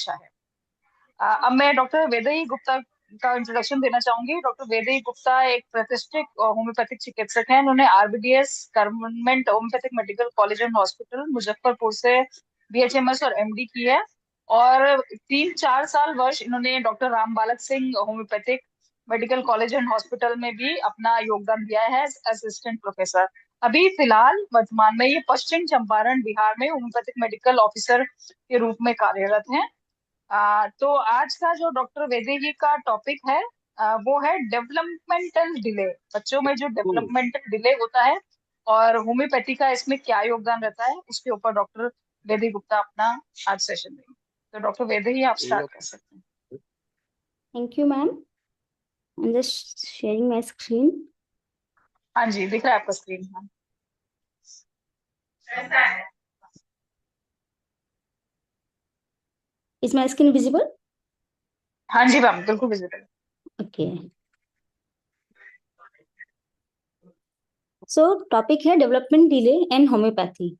अच्छा है। अब मैं डॉक्टर वेदई गुप्ता का इंट्रोडक्शन देना चाहूंगी। डॉक्टर वेदई गुप्ता एक प्रतिष्ठित होम्योपैथिक चिकित्सक हैं। उन्होंने RBDS government homeopathic medical college and hospital Muzaffarpur से बीएचएमएस और एमडी की है। और 3-4 साल वर्ष इन्होंने डॉक्टर राम बालक Singh homeopathic medical college and hospital में भी अपना योगदान दिया है असिस्टेंट प्रोफेसर। अभी फिलहाल वर्तमान में ये पश्चिम चंपारण बिहार में होम्योपैथिक मेडिकल ऑफिसर के रूप में कार्यरत हैं। तो आज का जो डॉक्टर वैदेही का टॉपिक है वो है डेवलपमेंटल डिले। बच्चों में जो हम्म, डेवलपमेंटल डिले होता है और होम्योपैथी का इसमें क्या योगदान रहता है, उसके ऊपर डॉक्टर वैदेही गुप्ता अपना आज सेशन देंगे। तो डॉक्टर वैदेही, आप स्टार्ट कर सकते हैं। Thank you, ma'am. I'm just sharing my screen. हाँ जी, दिख रहा है आपका स्क्रीन। हाँ Is my screen visible? हाँ जी मैम, बिल्कुल विजिबल। Okay. So topic है डेवलपमेंट डिले एंड होम्योपैथी।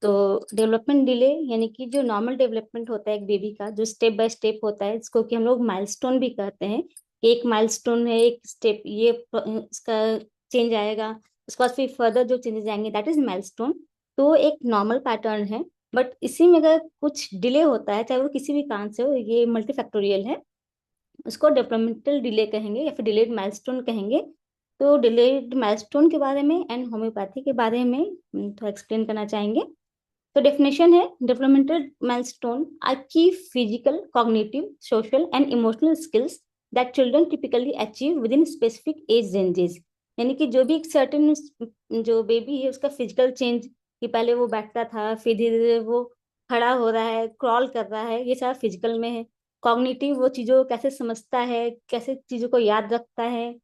तो डेवलपमेंट डिले यानी कि जो नॉर्मल डेवलपमेंट होता है एक बेबी का, जो स्टेप बाय स्टेप होता है, इसको कि हम लोग माइलस्टोन भी कहते हैं। एक माइलस्टोन है, एक स्टेप, ये इसका चेंज आएगा, उसके बाद फिर फर्दर जो चेंजेस आएंगे, दैट इज माइलस्टोन। तो एक नॉर्मल पैटर्न है, बट इसी में अगर कुछ डिले होता है, चाहे वो किसी भी कारण से हो, ये मल्टीफैक्टोरियल है, उसको डेवलपमेंटल डिले कहेंगे या फिर डिलेड माइलस्टोन कहेंगे। तो डिलेड माइलस्टोन के बारे में एंड होम्योपैथी के बारे में थोड़ा एक्सप्लेन करना चाहेंगे। तो डेफिनेशन है, developmental milestone are key physical, cognitive, social and emotional skills that children typically achieve within specific age ranges. यानी कि जो भी एक सर्टेन जो बेबी है उसका फिजिकल चेंज, कि पहले वो बैठता था, फिर धीरे धीरे वो खड़ा हो रहा है, क्रॉल कर रहा है, ये सारा फिजिकल में है। कॉग्निटिव, वो चीजों को कैसे समझता है, कैसे चीजों को याद रखता है।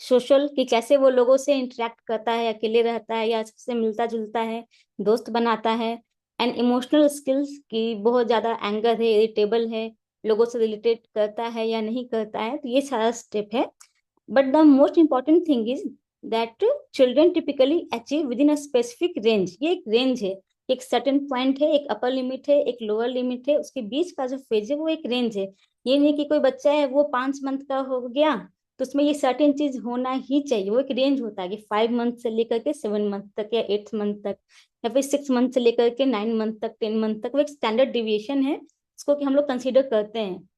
सोशल, कि कैसे वो लोगों से इंटरेक्ट करता है, अकेले रहता है या सबसे मिलता जुलता है, दोस्त बनाता है। एंड इमोशनल स्किल्स, कि बहुत ज्यादा एंगर है, इरिटेबल है, लोगों से रिलेटेड करता है या नहीं करता है। तो ये सारा स्टेप है। But the most important thing is that children typically achieve with in a specific range. ये एक रेंज है, एक सर्टेन पॉइंट है, एक अपर लिमिट है, एक लोअर लिमिट है, उसके बीच का जो फेज है वो एक रेंज है। ये नहीं कि कोई बच्चा है वो 5 मंथ का हो गया तो उसमें ये सर्टेन चीज होना ही चाहिए। वो एक रेंज होता है कि 5 मंथ से लेकर के 7 मंथ तक या 8 मंथ तक, या फिर 6 मंथ से लेकर के 9 मंथ तक, 10 मंथ तक, वो एक स्टैंडर्ड डिविएशन है, इसको कि हम लोग कंसीडर करते हैं।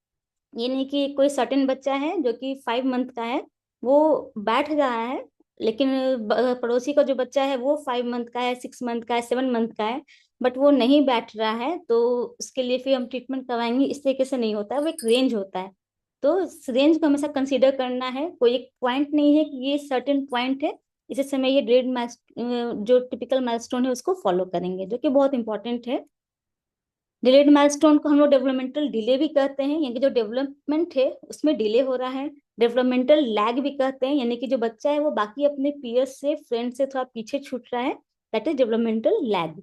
ये नहीं कि कोई सर्टेन बच्चा है जो कि 5 मंथ का है, वो बैठ रहा है, लेकिन पड़ोसी का जो बच्चा है वो 5 मंथ का है, 6 मंथ का है, 7 मंथ का है, बट वो नहीं बैठ रहा है, तो उसके लिए फिर हम ट्रीटमेंट करवाएंगे। इस तरीके से नहीं होता है, वो एक रेंज होता है। तो इस रेंज को हमेशा कंसीडर करना है, कोई एक पॉइंट नहीं है कि ये सर्टेन पॉइंट है, इसी समय ये ग्रेड जो टिपिकल माइलस्टोन है उसको फॉलो करेंगे, जो कि बहुत इंपॉर्टेंट है। डिलेड माइलस्टोन को हम लोग डेवलपमेंटल डिले भी कहते हैं, यानी कि जो डेवलपमेंट है उसमें डिले हो रहा है। डेवलपमेंटल लैग भी कहते हैं, यानी कि जो बच्चा है वो बाकी अपने पीयर्स से, फ्रेंड से थोड़ा पीछे छूट रहा है, that is developmental lag.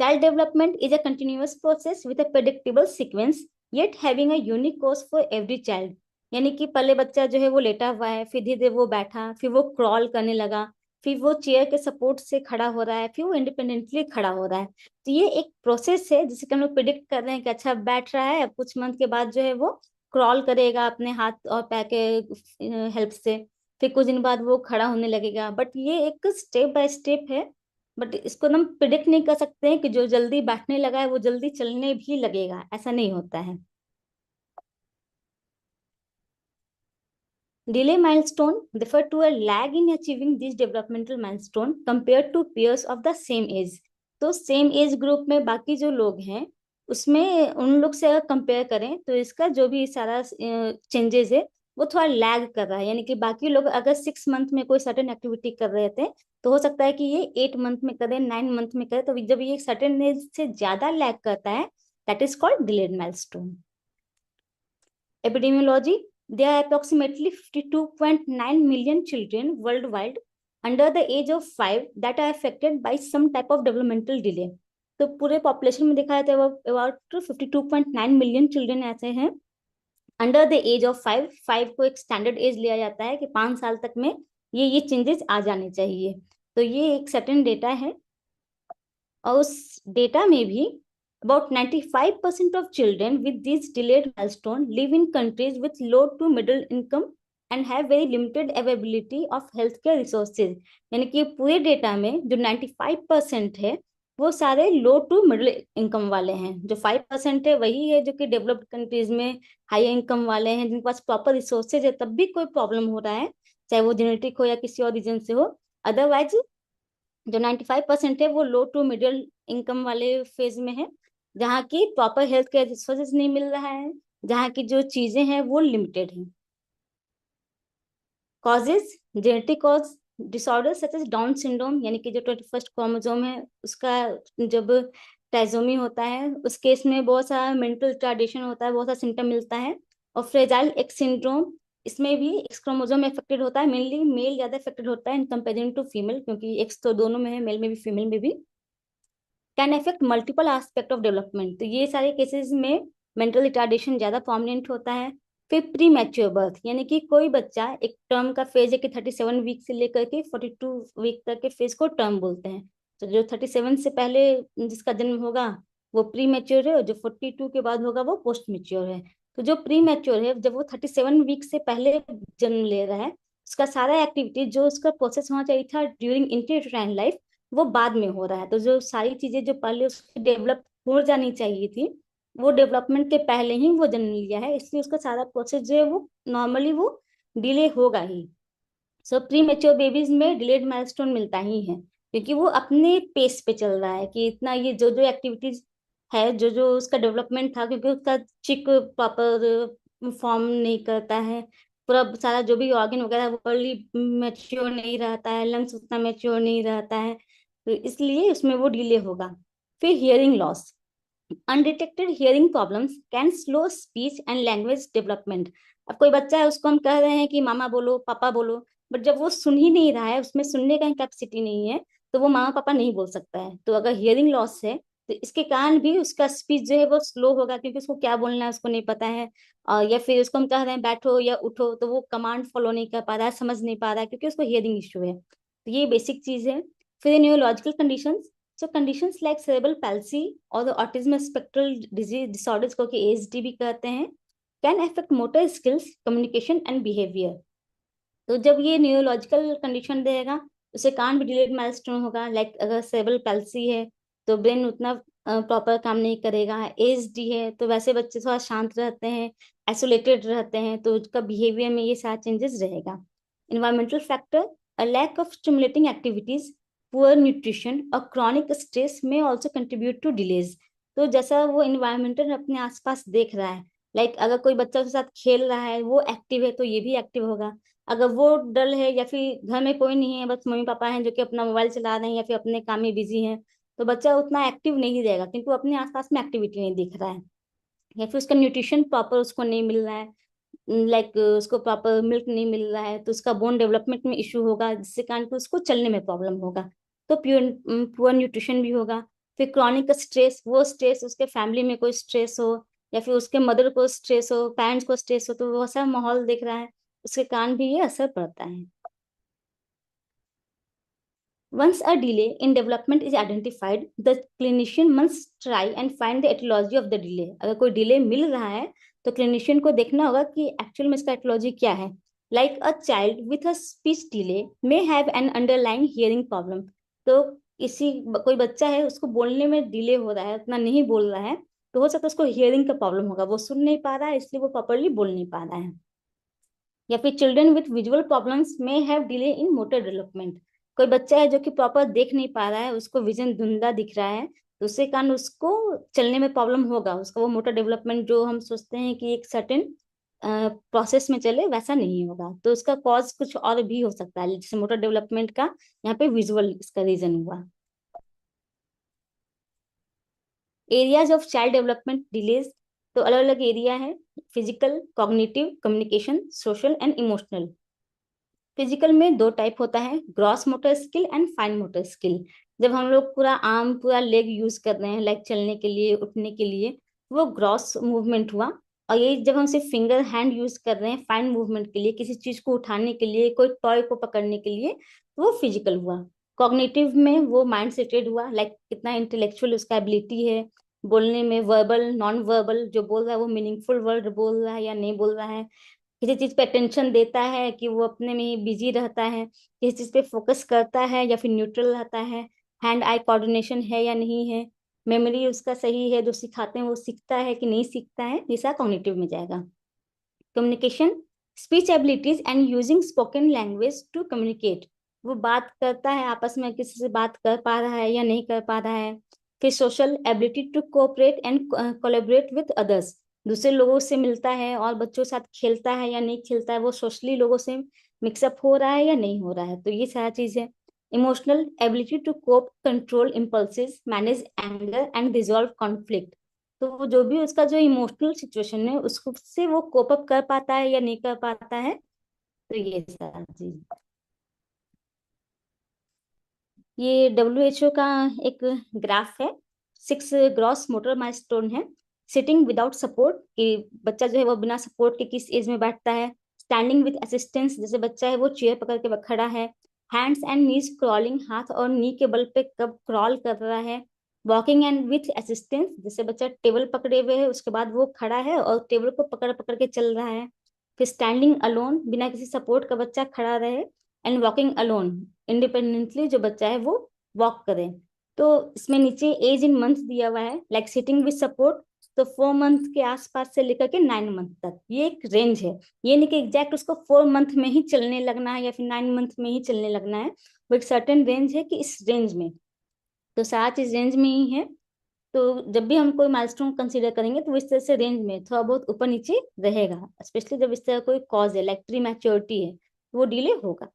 Child development is a continuous process with a predictable sequence, yet having a unique course for every child. यानी कि पहले बच्चा जो है वो लेटा हुआ है, फिर धीरे धीरे वो बैठा, फिर वो क्रॉल करने लगा, फिर वो चेयर के सपोर्ट से खड़ा हो रहा है, फिर वो इंडिपेंडेंटली खड़ा हो रहा है। तो ये एक प्रोसेस है जिसे हम लोग प्रिडिक्ट कर रहे हैं कि अच्छा बैठ रहा है, अब कुछ मंथ के बाद जो है वो क्रॉल करेगा अपने हाथ और पैर के हेल्प से, फिर कुछ दिन बाद वो खड़ा होने लगेगा। बट ये एक स्टेप बाय स्टेप है, बट इसको हम प्रिडिक्ट नहीं कर सकते हैं कि जो जल्दी बैठने लगा है वो जल्दी चलने भी लगेगा, ऐसा नहीं होता है। Delay milestone refer to a lag in achieving this developmental milestone compared to peers of the same age. तो सेम एज ग्रुप में बाकी जो लोग हैं उसमें उन लोग से अगर कंपेयर करें तो इसका जो भी सारा चेंजेस है वो थोड़ा लैग कर रहा है। यानी कि बाकी लोग अगर 6 मंथ में कोई सर्टेन एक्टिविटी कर रहे थे तो हो सकता है कि ये 8 मंथ में करे, 9 मंथ में करे। तो जब ये सर्टेन एज से ज्यादा लैग करता है, that is called delayed milestone. Epidemiology, there are approximately 52.9 million children worldwide under the age of 5 that are affected by some type of developmental delay. तो पूरे पॉपुलेशन में देखा जाता है अबाउट 52.9 मिलियन चिल्ड्रन ऐसे हैं अंडर द एज ऑफ 5। 5 को एक स्टैंडर्ड एज लिया जाता है कि 5 साल तक में ये चेंजेस आ जाने चाहिए। तो ये एक सर्टेन डेटा है, और उस डेटा में भी About 95% of children with these delayed milestone live in countries with low to middle income and have very limited availability of healthcare resources. यानी कि पूरे डेटा में जो 95% है वो सारे लो टू मिडिल इनकम वाले हैं। जो 5% है वही है जो कि डेवलप्ड कंट्रीज में हाई इनकम वाले हैं, जिनके पास प्रॉपर रिसोर्सेज है तब भी कोई प्रॉब्लम हो रहा है, चाहे वो जेनेटिक हो या किसी और रीजन से हो। अदरवाइज जो 95% है वो लो टू मिडिल इनकम वाले फेज में है, जहाँ की प्रॉपर हेल्थ केयर रिसोर्सेज नहीं मिल रहा है, जहाँ की जो चीजें हैं वो लिमिटेड हैं। Causes, genetic cause disorder such as Down syndrome, यानी कि जो 21st क्रोमोसोम है उसका जब ट्राइसोमी होता है उस केस में बहुत सारा मेंटल रिटार्डेशन होता है, बहुत सारा सिम्टम मिलता है। और फ्रेजाइल एक्स सिंड्रोम, इसमें भी एक्स क्रोमोसोम अफेक्टेड होता है, मेनली मेल ज्यादा अफेक्टेड होता है इन कंपेरिजन टू फीमेल, क्योंकि एक्स तो दोनों में है, मेल में भी फीमेल में भी। Can affect multiple aspect of development, तो ये सारे केसेस में मेंटल रिटार्डेशन ज्यादा प्रोमिनेंट होता है। फिर प्री मैच्योर बर्थ, यानी कि कोई बच्चा एक टर्म का फेज है कि 37 वीक से लेकर के 42 वीक तक के फेज को टर्म बोलते हैं। तो जो 37 से पहले जिसका जन्म होगा वो प्री मैच्योर है, और जो 42 के बाद होगा वो पोस्ट मैच्योर है। तो जो प्री मैच्योर है जब वो 37 वीक से पहले जन्म ले रहा है, उसका सारा एक्टिविटी जो उसका प्रोसेस होना चाहिए था ड्यूरिंग इंटरयूटेराइन लाइफ वो बाद में हो रहा है। तो जो सारी चीजें जो पहले उसकी डेवलप हो जानी चाहिए थी वो डेवलपमेंट के पहले ही वो जन्म लिया है, इसलिए उसका सारा प्रोसेस जो है वो नॉर्मली वो डिले होगा ही। सो प्री मेच्योर बेबीज में डिलेड माइलस्टोन मिलता ही है, क्योंकि वो अपने पेस पे चल रहा है कि इतना ये जो जो एक्टिविटीज है, जो जो उसका डेवलपमेंट था, क्योंकि उसका चिक प्रॉपर फॉर्म नहीं करता है, पूरा सारा जो भी ऑर्गन वगैरह वो अर्ली मेच्योर नहीं रहता है, लंग्स उतना मेच्योर नहीं रहता है, तो इसलिए उसमें वो डिले होगा। फिर hearing loss, undetected hearing problems can slow speech and language development. अब कोई बच्चा है उसको हम कह रहे हैं कि मामा बोलो पापा बोलो, बट जब वो सुन ही नहीं रहा है, उसमें सुनने का कैपेसिटी नहीं है, तो वो मामा पापा नहीं बोल सकता है। तो अगर हियरिंग लॉस है तो इसके कारण भी उसका स्पीच जो है वो स्लो होगा, क्योंकि उसको क्या बोलना है उसको नहीं पता है। या फिर उसको हम कह रहे हैं बैठो या उठो तो वो कमांड फॉलो नहीं कर पा रहा है, समझ नहीं पा रहा है, क्योंकि उसको हियरिंग इशू है। तो ये बेसिक चीज है। फिर neurological condition, so conditions like cerebral palsy और autism spectral disease disorders को कि ASD भी कहते हैं, can affect motor skills, communication and behavior। तो जब ये न्यूरोलॉजिकल कंडीशन रहेगा उसे कान भी डिलेड माइलस्टोन होगा। लाइक अगर सेरेब्रल पैल्सी है तो ब्रेन उतना प्रॉपर काम नहीं करेगा, एएसडी है तो वैसे बच्चे थोड़ा शांत रहते हैं, आइसोलेटेड रहते हैं, तो उसका बिहेवियर में ये सारा चेंजेस रहेगा। Environmental factor, a lack of stimulating activities, poor nutrition और chronic stress may also contribute to delays. तो जैसा वो इन्वायरमेंटल अपने आसपास देख रहा है, लाइक अगर कोई बच्चा उसके साथ खेल रहा है वो एक्टिव है तो ये भी एक्टिव होगा। अगर वो डल है या फिर घर में कोई नहीं है, बस मम्मी पापा हैं जो कि अपना मोबाइल चला रहे हैं या फिर अपने काम में बिजी हैं, तो बच्चा उतना एक्टिव नहीं रहेगा, क्योंकि वो अपने आसपास में एक्टिविटी नहीं दिख रहा है। या फिर उसका न्यूट्रिशन प्रॉपर उसको नहीं मिल रहा है, लाइक उसको प्रॉपर मिल्क नहीं मिल रहा है, तो उसका बोन डेवलपमेंट में इशू होगा, जिससे कारण कि उसको चलने में प्रॉब्लम होगा। तो प्योर पुअर न्यूट्रिशन भी होगा। फिर क्रॉनिक स्ट्रेस, वो स्ट्रेस उसके फैमिली में कोई स्ट्रेस हो या फिर उसके मदर को स्ट्रेस हो, पेरेंट्स को स्ट्रेस हो, तो वो ऐसा माहौल देख रहा है, उसके कारण भी ये असर पड़ता है। Once a delay in development is identified, the clinician must try and find the etiology of the delay। अगर कोई डिले मिल रहा है तो क्लिनिशियन को देखना होगा कि एक्चुअल में इसका एटियोलॉजी क्या है। Like a child with a speech delay may have an underlying hearing problem. तो कोई बच्चा है उसको बोलने में डिले हो रहा है, उतना नहीं बोल रहा है, तो हो सकता है उसको हियरिंग का प्रॉब्लम होगा, वो सुन नहीं पा रहा है इसलिए वो प्रॉपरली बोल नहीं पा रहा है। या फिर चिल्ड्रन विथ विजुअल प्रॉब्लम्स में have delay in motor development. कोई बच्चा है जो कि प्रॉपर देख नहीं पा रहा है, उसको विजन धुंधला दिख रहा है, तो उसके कारण उसको चलने में प्रॉब्लम होगा, उसका वो मोटर डेवलपमेंट जो हम सोचते हैं कि एक सर्टेन प्रोसेस में चले वैसा नहीं होगा, तो उसका कॉज कुछ और भी हो सकता है, जैसे मोटर डेवलपमेंट का यहाँ पे विजुअल इसका रीजन हुआ। Areas of child development delays, तो अलग अलग एरिया है, physical, cognitive, communication, social and emotional. Physical में दो टाइप होता है, gross motor skill and fine motor skill. जब हम लोग पूरा आर्म पूरा लेग यूज कर रहे हैं लाइक चलने के लिए उठने के लिए, वो ग्रॉस मूवमेंट हुआ। और ये जब हम सिर्फ फिंगर हैंड यूज कर रहे हैं फाइन मूवमेंट के लिए, किसी चीज को उठाने के लिए, कोई टॉय को पकड़ने के लिए, तो वो फिजिकल हुआ। कॉग्निटिव में वो माइंड सेटेड हुआ, लाइक कितना इंटेलेक्चुअल उसका एबिलिटी है, बोलने में, वर्बल नॉन वर्बल, जो बोल रहा है वो मीनिंगफुल वर्ड बोल रहा है या नहीं बोल रहा है, किसी चीज पे अटेंशन देता है कि वो अपने में ही बिजी रहता है, किसी चीज पे फोकस करता है या फिर न्यूट्रल रहता है, हैंड आई कोऑर्डिनेशन है या नहीं है, मेमोरी उसका सही है, जो सिखाते हैं वो सीखता है कि नहीं सीखता है, ये सारा कॉग्निटिव में जाएगा। Communication, speech abilities and using spoken language to communicate, वो बात करता है, आपस में किसी से बात कर पा रहा है या नहीं कर पा रहा है। फिर social ability to cooperate and collaborate with others, दूसरे लोगों से मिलता है और बच्चों के साथ खेलता है या नहीं खेलता है, वो सोशली लोगों से मिक्सअप हो रहा है या नहीं हो रहा है, तो ये सारा चीज है। Emotional ability to cope, control impulses, manage anger and resolve conflict, तो वो जो भी उसका जो इमोशनल सिचुएशन है उसको से वो कोप अप कर पाता है या नहीं कर पाता है, तो ये सारा चीज। ये WHO का एक ग्राफ है, 6 ग्रॉस मोटर माइलस्टोन है। सिटिंग विदाउट सपोर्ट, कि बच्चा जो है वो बिना सपोर्ट के किस एज में बैठता है। स्टैंडिंग विद असिस्टेंस, जैसे बच्चा है वो चेयर पकड़ के खड़ा है। हैंड्स एंड नीज क्रॉलिंग, हाथ और नी के बल पे कब क्रॉल कर रहा है। वॉकिंग एंड विथ असिस्टेंस, जैसे बच्चा टेबल पकड़े हुए है उसके बाद वो खड़ा है और टेबल को पकड़ पकड़ के चल रहा है। फिर स्टैंडिंग अलोन, बिना किसी सपोर्ट का बच्चा खड़ा रहे। एंड वॉकिंग अलोन, इंडिपेंडेंटली जो बच्चा है वो वॉक करे। तो इसमें नीचे एज इन मंथ दिया हुआ है, लाइक सिटिंग विद सपोर्ट, तो 4 मंथ के आसपास से लेकर के 9 मंथ तक, ये एक रेंज है। ये नहीं कि एग्जैक्ट उसको 4 मंथ में ही चलने लगना है या फिर 9 मंथ में ही चलने लगना है, वो एक सर्टेन रेंज है कि इस रेंज में, तो सारा चीज रेंज में ही है। तो जब भी हम कोई माइलस्टोन कंसीडर करेंगे तो वो इस तरह से रेंज में थोड़ा बहुत ऊपर नीचे रहेगा, स्पेशली जब इस तरह कोई कॉज है लाइक प्री मैच्योरिटी है तो वो डिले होगा।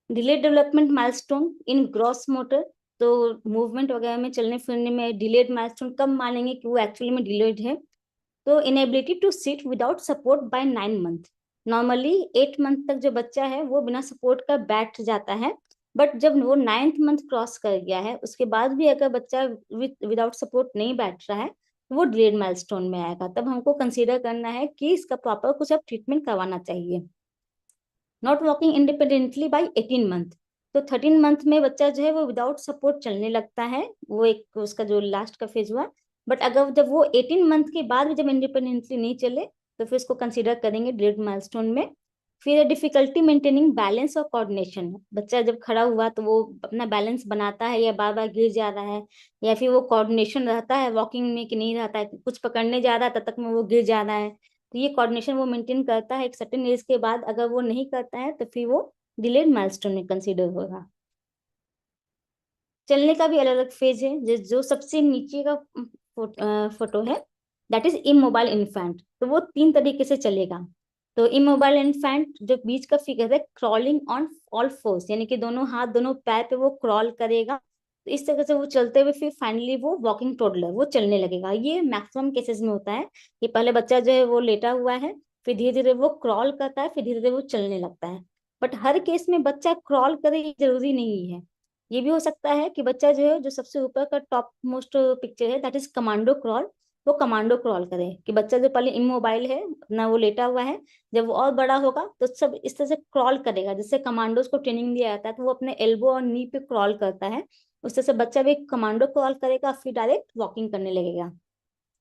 Delayed development milestone in gross motor, तो मूवमेंट वगैरह में, चलने फिरने में डिलेड माइलस्टोन कब मानेंगे कि वो एक्चुअली में डिलेड है। तो inability to sit without support by 9 month, normally 8 month तक जो बच्चा है वो बिना सपोर्ट का बैठ जाता है, बट जब वो 9th मंथ क्रॉस कर गया है उसके बाद भी अगर बच्चा विदाउट सपोर्ट नहीं बैठ रहा है तो वो डिलेड माइलस्टोन में आएगा, तब हमको कंसीडर करना है कि इसका प्रॉपर कुछ अब ट्रीटमेंट करवाना चाहिए। Not walking independently by 18 month, तो 13 मंथ में बच्चा जो है वो विदाउट सपोर्ट चलने लगता है, वो एक उसका जो लास्ट का फेज हुआ। बट अगर जब वो 18 मंथ के बाद भी जब इंडिपेंडेंटली नहीं चले तो फिर इसको कंसीडर करेंगे ग्रेड माइलस्टोन में। फिर डिफिकल्टी मेंटेनिंग बैलेंस और कोऑर्डिनेशन, बच्चा जब खड़ा हुआ तो वो अपना बैलेंस बनाता है या बार बार गिर जा रहा है, या फिर वो कोऑर्डिनेशन रहता है वॉकिंग में कि नहीं रहता है, कुछ पकड़ने जा रहा है तब तक में वो गिर जा रहा है, तो ये कोऑर्डिनेशन वो मेंटेन करता है एक सर्टेन एज के बाद, अगर वो नहीं करता है तो फिर वो डिलेड माइलस्टोन में कंसीडर होगा। चलने का भी अलग अलग फेज है, जो सबसे नीचे का फोटो है, दैट इज इमोबाइल इन्फेंट, तो वो 3 तरीके से चलेगा। तो इमोबाइल इन्फेंट जो बीच का फिगर है, क्रॉलिंग ऑन ऑल फोर्स, यानी कि दोनों हाथ दोनों पैर पे वो क्रॉल करेगा, तो इस तरह से वो चलते हुए फिर फाइनली वो वॉकिंग टोडलर वो चलने लगेगा। ये मैक्सिमम केसेस में होता है कि पहले बच्चा जो है वो लेटा हुआ है, फिर धीरे धीरे वो क्रॉल करता है, फिर धीरे धीरे वो चलने लगता है। बट हर केस में बच्चा क्रॉल करे ये जरूरी नहीं है, ये भी हो सकता है कि बच्चा जो है, जो सबसे ऊपर का टॉप मोस्ट पिक्चर है दैट इज कमांडो क्रॉल, वो कमांडो क्रॉल करे, कि बच्चा जो पहले इमोबाइल है अपना वो लेटा हुआ है, जब वो और बड़ा होगा तो सब इस तरह से क्रॉल करेगा, जिससे कमांडोज को ट्रेनिंग दिया जाता है तो वो अपने एल्बो और नी पे क्रॉल करता है, उस तरह से बच्चा भी कमांडो क्रॉल करेगा, फिर डायरेक्ट वॉकिंग करने लगेगा।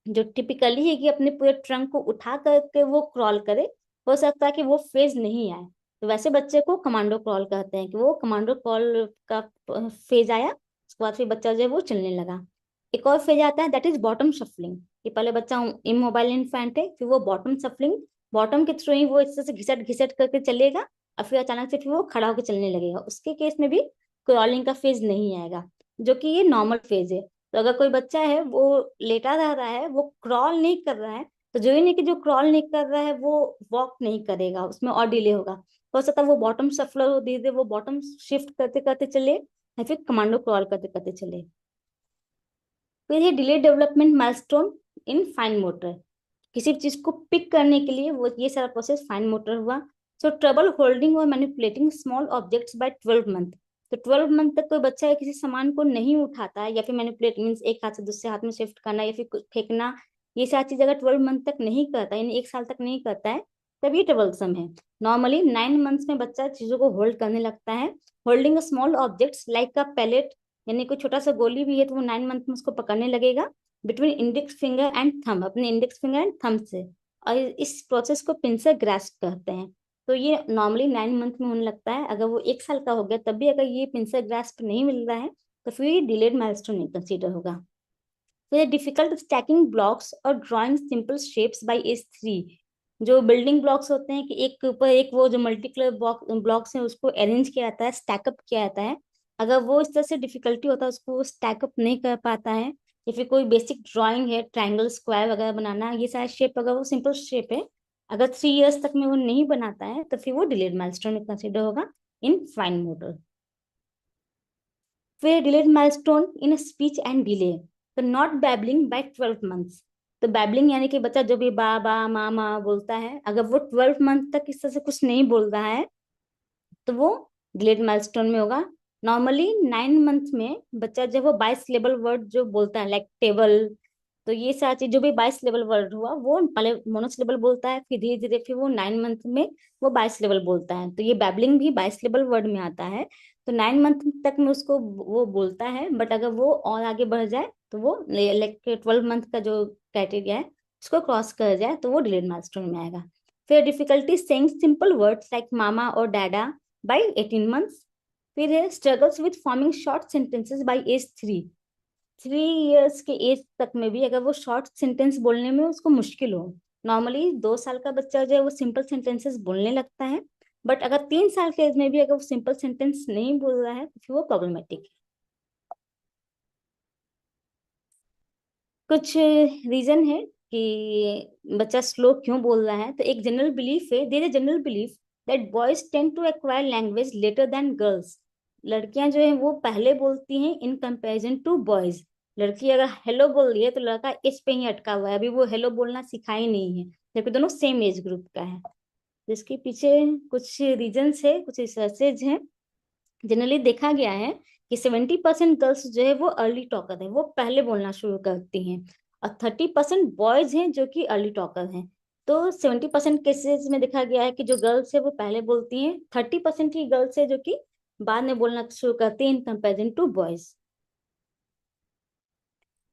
जो टिपिकली है कि अपने पूरे ट्रंक को उठा करके वो क्रॉल करे, हो सकता है कि वो फेज नहीं आए, तो वैसे बच्चे को कमांडो क्रॉल कहते हैं, कि वो कमांडो क्रॉल का फेज आया, उसके बाद फिर बच्चा जो है वो चलने लगा। एक और फेज आता है दैट इज बॉटम शफलिंग, कि पहले बच्चा इमोबाइल इन्फेंट है, फिर वो बॉटम शफलिंग, बॉटम के थ्रू ही वो इस तरह से घिसट घिसट करके चलेगा, और फिर अचानक से फिर वो खड़ा होकर चलने लगेगा, उसके केस में भी क्रॉलिंग का फेज नहीं आएगा, जो कि ये नॉर्मल फेज है। तो अगर कोई बच्चा है वो लेटा रह रहा है, वो क्रॉल नहीं कर रहा है, तो जो ही नहीं कि जो क्रॉल नहीं कर रहा है वो वॉक नहीं करेगा, उसमें और डिले होगा, हो सकता है वो बॉटम सफलर हो, धीरे धीरे वो बॉटम शिफ्ट करते करते चले या फिर कमांडो क्रॉल करते करते चले। फिर ये delay development milestone in fine motor, किसी चीज को पिक करने के लिए वो ये सारा प्रोसेस फाइन मोटर हुआ। सो ट्रबल होल्डिंग और manipulating small objects by 12 month, तो 12 मंथ तक कोई बच्चा है किसी सामान को नहीं उठाता है, या फिर मैनिपुलेट मीन्स एक हाथ से दूसरे हाथ में शिफ्ट करना या फिर कुछ फेंकना, ये सारी चीज अगर 12 मंथ तक नहीं करता, यानी 1 साल तक नहीं करता है, तब ये ट्रबलसम है। नॉर्मली 9 मंथ्स में बच्चा चीजों को होल्ड करने लगता है। Holding small objects like a pellet, यानी कोई छोटा सा गोली भी है तो वो 9 मंथ में उसको पकड़ने लगेगा between index finger and thumb, अपने इंडेक्स फिंगर एंड थंब से। और इस प्रोसेस को पिंसर ग्रास्प कहते हैं। तो ये नॉर्मली 9 मंथ में होने लगता है। अगर वो 1 साल का हो गया तब भी अगर ये पिंसर ग्रास्प नहीं मिल रहा है तो फिर ये डिलेड माइलस्टोन नहीं कंसीडर होगा। फिर डिफिकल्ट स्टैकिंग ब्लॉक्स और drawing simple shapes by age 3। जो बिल्डिंग ब्लॉक्स होते हैं कि एक के ऊपर एक, वो जो मल्टीकलर ब्लॉक्स हैं उसको अरेंज किया जाता है, स्टैकअप किया जाता है। अगर वो इस तरह से डिफिकल्टी होता है, उसको स्टैकअप नहीं कर पाता है, या फिर कोई बेसिक ड्राइंग है, ट्रायंगल स्क्वायर वगैरह बनाना, ये सारे शेप अगर वो सिंपल शेप है, अगर 3 इयर्स तक में वो नहीं बनाता है तो फिर वो डिलेड माइलस्टोन में कंसिडर होगा इन फाइन मोटर। फिर delayed milestone in speech and delay. तो नॉट बैबलिंग बाय 12 मंथ्स। तो बैबलिंग यानी कि बच्चा जो भी बा बा माँ बोलता है, अगर वो 12 मंथ तक इस तरह से कुछ नहीं बोल रहा है तो वो डिलेड माइलस्टोन में होगा। नॉर्मली 9 मंथ में बच्चा जब वो 22 लेबल वर्ड जो बोलता है, लाइक टेबल, तो ये सारी चीज जो भी 22 लेबल वर्ड हुआ वो पहले मोनोसिलेबल बोलता है, फिर धीरे धीरे फिर वो 9 मंथ में वो 22 लेबल बोलता है। तो ये बैबलिंग भी 22 लेबल वर्ड में आता है। तो 9 मंथ तक में उसको वो बोलता है, बट अगर वो और आगे बढ़ जाए तो वो लाइक 12 मंथ का जो क्राइटेरिया है उसको क्रॉस कर जाए तो वो डिलेड माइलस्टोन में आएगा। फिर difficulty saying simple words like mama और डैडा बाय 18 मंथ्स। फिर है struggles with forming short sentences by age 3। 3 years के एज तक में भी अगर वो शॉर्ट सेंटेंस बोलने में उसको मुश्किल हो। नॉर्मली 2 साल का बच्चा जो है वो सिंपल सेंटेंसेस बोलने लगता है, बट अगर 3 साल के एज में भी अगर वो सिंपल सेंटेंस नहीं बोल रहा है तो फिर वो प्रॉब्लमेटिक है। कुछ रीजन है कि बच्चा स्लो क्यों बोल रहा है। तो एक जनरल बिलीफ है, there is general belief that boys tend to acquire language later than girls. लड़कियां जो है वो पहले बोलती हैं इन कंपैरिजन टू बॉयज। लड़की अगर हेलो बोल रही है तो लड़का एज पे ही अटका हुआ है, अभी वो हेलो बोलना सिखा ही नहीं है, जबकि दोनों सेम एज ग्रुप का है। जिसके पीछे कुछ रीजंस है, कुछ रिसर्चेज हैं। जनरली देखा गया है कि 70% गर्ल्स जो है वो अर्ली टॉकर है, वो पहले बोलना शुरू करती हैं, और 30% बॉयज हैं जो कि अर्ली टॉकर हैं। तो 70% केसेस में देखा गया है कि जो गर्ल्स है वो पहले बोलती हैं, 30% ही गर्ल्स है जो कि बाद में बोलना शुरू करती हैं इन कंपेरिजन टू बॉयज।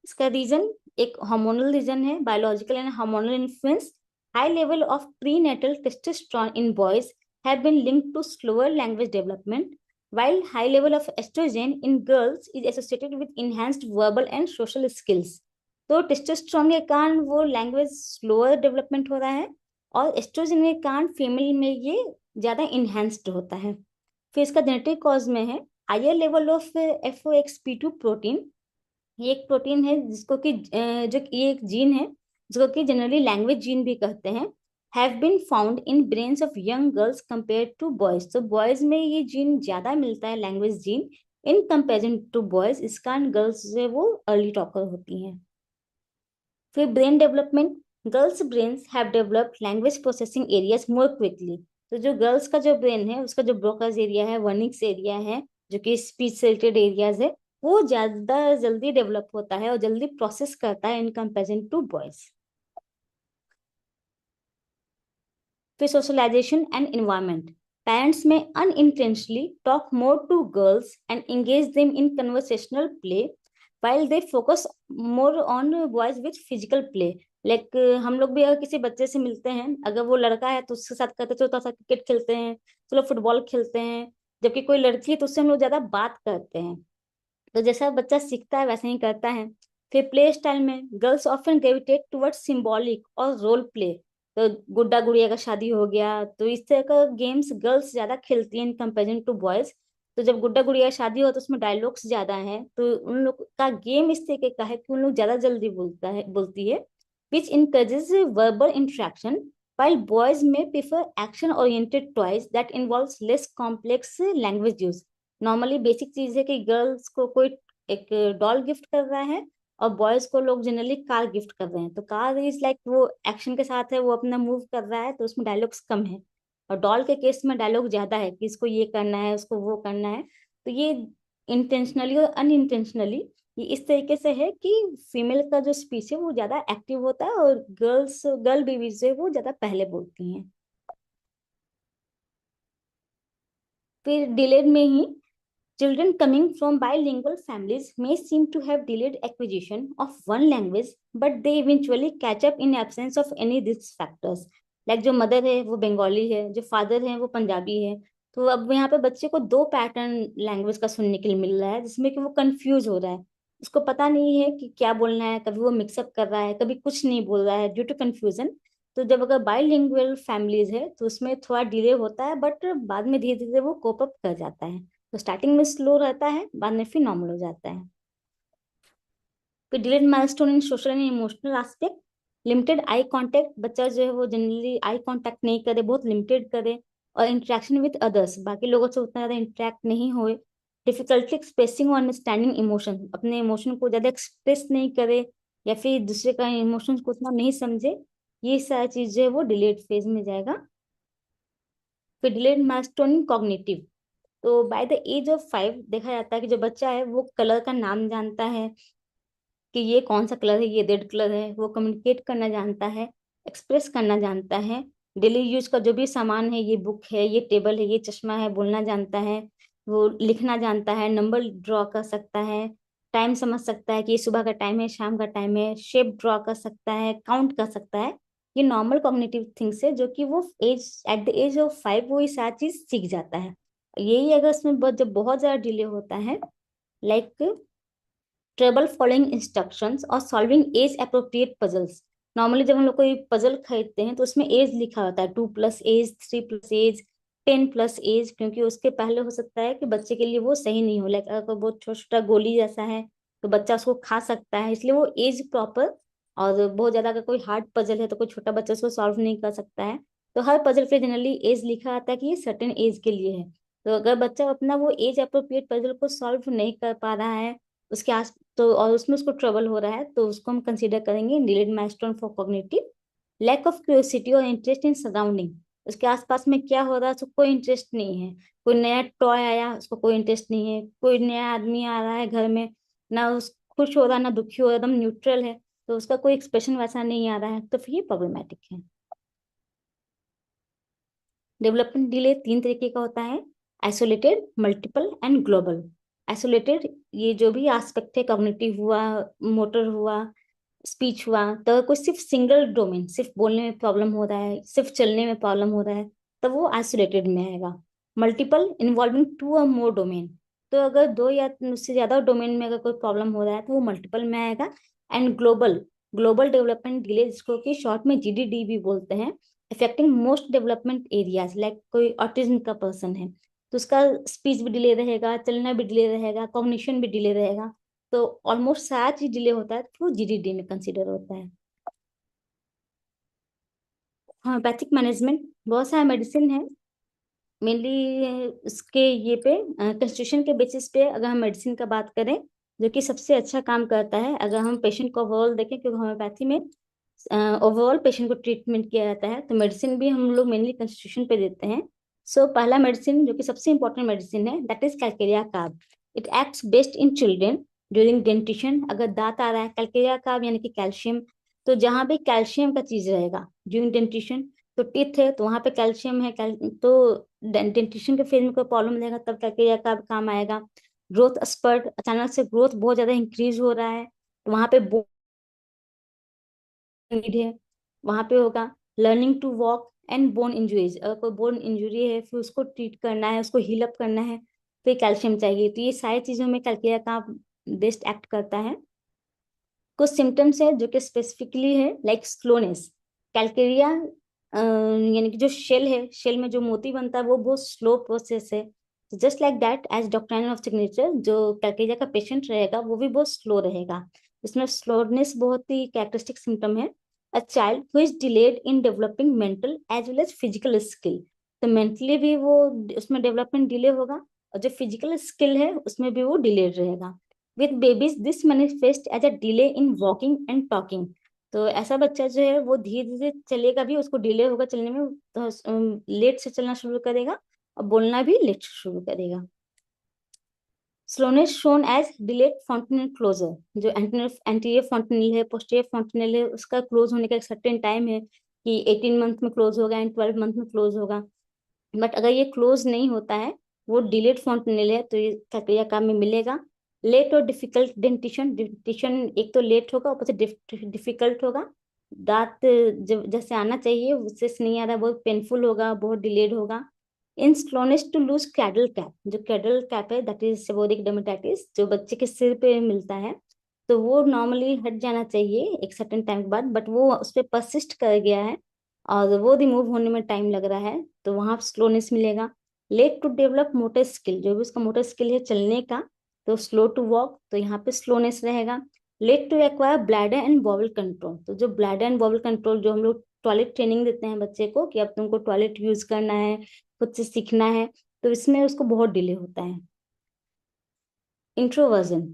इसका रीजन एक हार्मोनल रीजन है, biological and hormonal influence. High level of prenatal testosterone in boys have been linked to slower language development, while high level of estrogen in girls is associated with enhanced verbal and social skills. तो testosterone के कारण वो language slower development हो रहा है, और oestrogen के कारण फीमेल में ये ज्यादा इनहेंस्ड होता है। फिर इसका जेनेटिक कॉज में है higher level of FOXP2 protein. ये एक प्रोटीन है जिसको कि जो कि ये एक जीन है जिसको कि जनरली लैंग्वेज जीन भी कहते हैं, have been found in brains of young girls compare to boys. तो बॉयज में ये जीन ज्यादा मिलता है, language gene, in comparison to boys. इस कारण गर्ल्स जो है वो अर्ली टॉकर होती हैं। फिर brain development, girls brains have developed language processing areas more quickly. तो जो गर्ल्स का जो ब्रेन है उसका जो ब्रोकास एरिया है, वर्निक्स एरिया है, जो कि स्पीच से रिलेटेड एरियाज है, वो ज्यादा जल्दी डेवलप होता है और जल्दी प्रोसेस करता है इन कंपेरिजन टू बॉयज। फिर socialization and environment, parents may unintentionally talk more to girls and engage them in conversational play while they focus more on boys with physical play। Like हम लोग भी अगर किसी बच्चे से मिलते हैं, अगर वो लड़का है तो उसके साथ कहते हैं चलो थोड़ा सा क्रिकेट खेलते हैं, चलो फुटबॉल खेलते हैं, जबकि कोई लड़की है तो उससे हम लोग ज्यादा बात करते हैं। तो जैसा बच्चा सीखता है वैसे ही करता है। फिर प्ले स्टाइल में girls often gravitate towards symbolic और रोल प्ले। तो गुड्डा गुड़िया का शादी हो गया तो इस तरह का गेम्स गर्ल्स ज्यादा खेलती हैं इन कंपेरिजन टू बॉयज। तो जब गुड्डा गुड़िया का शादी हो तो उसमें डायलॉग्स ज्यादा हैं, तो उन लोग का गेम इस तरीके का है कि उन लोग ज्यादा जल्दी बोलती है, विच encourages verbal interaction, while boys may prefer action oriented toys that involves less complex language use। Normally basic चीज है कि गर्ल्स को कोई एक डॉल गिफ्ट कर रहा है और बॉयज को लोग जनरली कार गिफ्ट कर रहे हैं। तो कार इज लाइक वो एक्शन के साथ है, वो अपना मूव कर रहा है तो उसमें डायलॉग्स कम है, और डॉल के केस में डायलॉग ज्यादा है कि इसको ये करना है, उसको वो करना है। तो ये इंटेंशनली और अनइंटेंशनली ये इस तरीके से है कि फीमेल का जो स्पीच है वो ज्यादा एक्टिव होता है और गर्ल बेबीज जो है वो ज्यादा पहले बोलती हैं। फिर डिलेड में ही Children coming from bilingual families may seem to have delayed acquisition of one language, but they eventually catch up in absence of any these factors. Like जो मदर है वो बंगाली है, जो फादर है वो पंजाबी है, तो अब यहाँ पे बच्चे को दो पैटर्न लैंग्वेज का सुनने के लिए मिल रहा है, जिसमें कि वो कंफ्यूज हो रहा है, उसको पता नहीं है कि क्या बोलना है, कभी वो मिक्सअप कर रहा है, कभी कुछ नहीं बोल रहा है ड्यू टू कंफ्यूजन। तो जब अगर बाइलिंगुअल फैमिलीज है तो उसमें थोड़ा डिले होता है, बट बाद में धीरे धीरे वो कोप अप कर जाता है। तो स्टार्टिंग में स्लो रहता है, बाद में फिर नॉर्मल हो जाता है। फिर delayed milestone in social and emotional aspect, limited eye contact, बच्चा जो है वो जनरली आई कांटेक्ट नहीं करे, बहुत लिमिटेड करे, और इंटरेक्शन विद अदर्स, बाकी लोगों से उतना ज्यादा इंटरेक्ट नहीं होए, डिफिकल्टी एक्सप्रेसिंग और अंडरस्टैंडिंग इमोशन, अपने इमोशन को ज्यादा एक्सप्रेस नहीं करे, या फिर दूसरे का इमोशंस को उतना नहीं समझे, ये सारी चीज जो है वो डिलेड फेज में जाएगा। फिर डिलेड माइलस्टोन इन कॉग्निटिव, तो बाय द एज ऑफ 5 देखा जाता है कि जो बच्चा है वो कलर का नाम जानता है, कि ये कौन सा कलर है, ये रेड कलर है, वो कम्युनिकेट करना जानता है, एक्सप्रेस करना जानता है, डेली यूज का जो भी सामान है, ये बुक है, ये टेबल है, ये चश्मा है, बोलना जानता है, वो लिखना जानता है, नंबर ड्रॉ कर सकता है, टाइम समझ सकता है कि ये सुबह का टाइम है, शाम का टाइम है, शेप ड्रॉ कर सकता है, काउंट कर सकता है। ये नॉर्मल कॉग्निटिव थिंग्स है जो कि वो as at the age of 5 वो ये सारी चीज सीख जाता है। यही अगर इसमें जब बहुत ज्यादा डिले होता है, लाइक ट्रबल फॉलोइंग इंस्ट्रक्शंस और solving age appropriate puzzles. Normally जब हम लोग कोई पजल खरीदते हैं तो उसमें एज लिखा होता है, 2+एज, 3+एज, 10+एज, क्योंकि उसके पहले हो सकता है कि बच्चे के लिए वो सही नहीं हो, लाइक अगर बहुत छोटा छोटा गोली जैसा है तो बच्चा उसको खा सकता है, इसलिए वो एज प्रॉपर। और बहुत ज्यादा अगर कोई हार्ड पजल है तो कोई छोटा बच्चा उसको सॉल्व नहीं कर सकता है, तो हर पजल पे जनरली एज लिखा आता है कि ये सर्टेन एज के लिए है। तो अगर बच्चा अपना वो एज अप्रोप्रिएट पजल को सॉल्व नहीं कर पा रहा है उसके आस तो और उसमें उसको ट्रबल हो रहा है, तो उसको हम कंसीडर करेंगे delayed milestone for cognitive. Lack of curiosity और इंटरेस्ट इन सराउंडिंग, उसके आसपास में क्या हो रहा है उसको कोई इंटरेस्ट नहीं है, कोई नया टॉय आया उसको कोई इंटरेस्ट नहीं है, कोई नया आदमी आ रहा है घर में, ना उस खुश हो रहा है ना दुखी हो रहा है, एकदम न्यूट्रल है, तो उसका कोई एक्सप्रेशन वैसा नहीं आ रहा है, तो फिर ये प्रॉब्लमेटिक है। डेवलपमेंट डिले तीन तरीके का होता है, isolated, multiple and global. Isolated, ये जो भी एस्पेक्ट है, कॉग्निटिव हुआ, मोटर हुआ, स्पीच हुआ, तो कोई सिर्फ सिंगल डोमेन, सिर्फ बोलने में प्रॉब्लम हो रहा है, सिर्फ चलने में प्रॉब्लम हो रहा है, तो वो आइसोलेटेड में आएगा। मल्टीपल, इन्वॉल्विंग 2 और मोर डोमेन, तो अगर दो या उससे ज्यादा डोमेन में अगर कोई प्रॉब्लम हो रहा है तो वो मल्टीपल में आएगा। And global, global development delay, जिसको कि शॉर्ट में जीडीडी भी बोलते हैं, affecting most development areas, like कोई ऑटिज्म का पर्सन है तो उसका स्पीच भी डिले रहेगा, चलना भी डिले रहेगा, कॉग्निशन भी डिले रहेगा, तो ऑलमोस्ट सारा चीज डिले होता है तो वो जीडीडी में कंसीडर होता है। होम्योपैथिक मैनेजमेंट, बहुत सारे मेडिसिन है, मेनली इसके ये पे कंस्टिट्यूशन के बेसिस पे अगर हम मेडिसिन का बात करें, जो कि सबसे अच्छा काम करता है अगर हम पेशेंट को ओवरऑल देखें, क्योंकि होम्योपैथी में ओवरऑल पेशेंट को ट्रीटमेंट किया जाता है, तो मेडिसिन भी हम लोग मेनली कंस्टिट्यूशन पे देते हैं। सो पहला मेडिसिन जो कि सबसे इंपॉर्टेंट मेडिसिन है, that is Calcarea carb. It acts best in children during dentition, अगर दांत आ रहा है, कैलकेरिया कार्ब यानी कि कैल्शियम, तो जहाँ भी कैल्शियम का चीज रहेगा ड्यूरिंग डेंटिशन, तो टीथ है तो वहां पे कैल्शियम है, तो डेंटिशन के फेज में कोई प्रॉब्लम रहेगा तब कैलकेरिया कार्ब काम आएगा। ग्रोथ स्पर्ट, अचानक से ग्रोथ बहुत ज्यादा इंक्रीज हो रहा है तो वहां पे नीड है, वहां पे होगा। Learning to walk and bone injuries, अगर कोई बोन इंजुरी है फिर उसको ट्रीट करना है, उसको हील अप करना है, तो ये कैल्शियम चाहिए, तो ये सारी चीजों में कैल्केरिया का बेस्ट एक्ट करता है। कुछ सिम्टम्स है जो कि स्पेसिफिकली है, लाइक स्लोनेस, कैल्केरिया यानी कि जो शेल है, शेल में जो मोती बनता है वो बहुत स्लो प्रोसेस है, just like that as doctrine of signature, जो कैल्केरिया का पेशेंट रहेगा वो भी बहुत स्लो रहेगा, इसमें स्लोनेस बहुत ही कैरेक्टरिस्टिक सिम्टम है। A child who is delayed in developing mental as well as physical skill, तो मेंटली भी वो उसमें डेवलपमेंट डिले होगा, और जो फिजिकल स्किल है उसमें भी वो डिलेड रहेगा। With babies this manifest as a delay in walking and talking, तो ऐसा बच्चा जो है वो धीरे धीरे चलेगा भी, उसको डिले होगा चलने में, तो लेट से चलना शुरू करेगा और बोलना भी लेट से शुरू करेगा। Slowness shown as delayed fontanelle closure, जो एंटीरियर फॉन्टेनल है, पोस्टीरियर फॉन्टेनल है, उसका क्लोज होने का एक सर्टेन टाइम है कि 18 मंथ में क्लोज होगा एंड 12 मंथ में क्लोज होगा, बट अगर ये क्लोज नहीं होता है वो डिलेड फोंटनेल है, तो ये प्रक्रिया काम में मिलेगा। लेट और डिफिकल्ट डेंटिशन, डेंटिशन एक तो लेट होगा, ऊपर से डिफिकल्ट होगा। दांत जब जैसे आना चाहिए उससे से नहीं आ रहा, बहुत पेनफुल होगा, बहुत डिलेड होगा। In slowness to lose cradle cap, जो क्रैडल कैप है दैट इज सेबोरिक डर्मेटाइटिस, जो बच्चे के सिर पे मिलता है, तो वो नॉर्मली हट जाना चाहिए एक सर्टेन टाइम के बाद, बट वो उस पर परसिस्ट कर गया है और वो रिमूव होने में टाइम लग रहा है, तो वहां स्लोनेस मिलेगा। Late to develop motor skill, जो भी उसका मोटर स्किल है चलने का, तो स्लो टू वॉक, तो यहाँ पे स्लोनेस रहेगा। Late to acquire bladder and bowel control, तो जो ब्लैडर एंड बॉवल कंट्रोल जो हम लोग टॉयलेट ट्रेनिंग देते हैं बच्चे को कि अब तुमको टॉयलेट यूज करना है, खुद से सीखना है, तो इसमें उसको बहुत डिले होता है। इंट्रोवर्जन,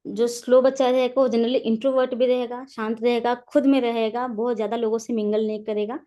जो स्लो बच्चा रहेगा वो जनरली इंट्रोवर्ट भी रहेगा, शांत रहेगा, खुद में रहेगा, बहुत ज्यादा लोगों से मिंगल नहीं करेगा।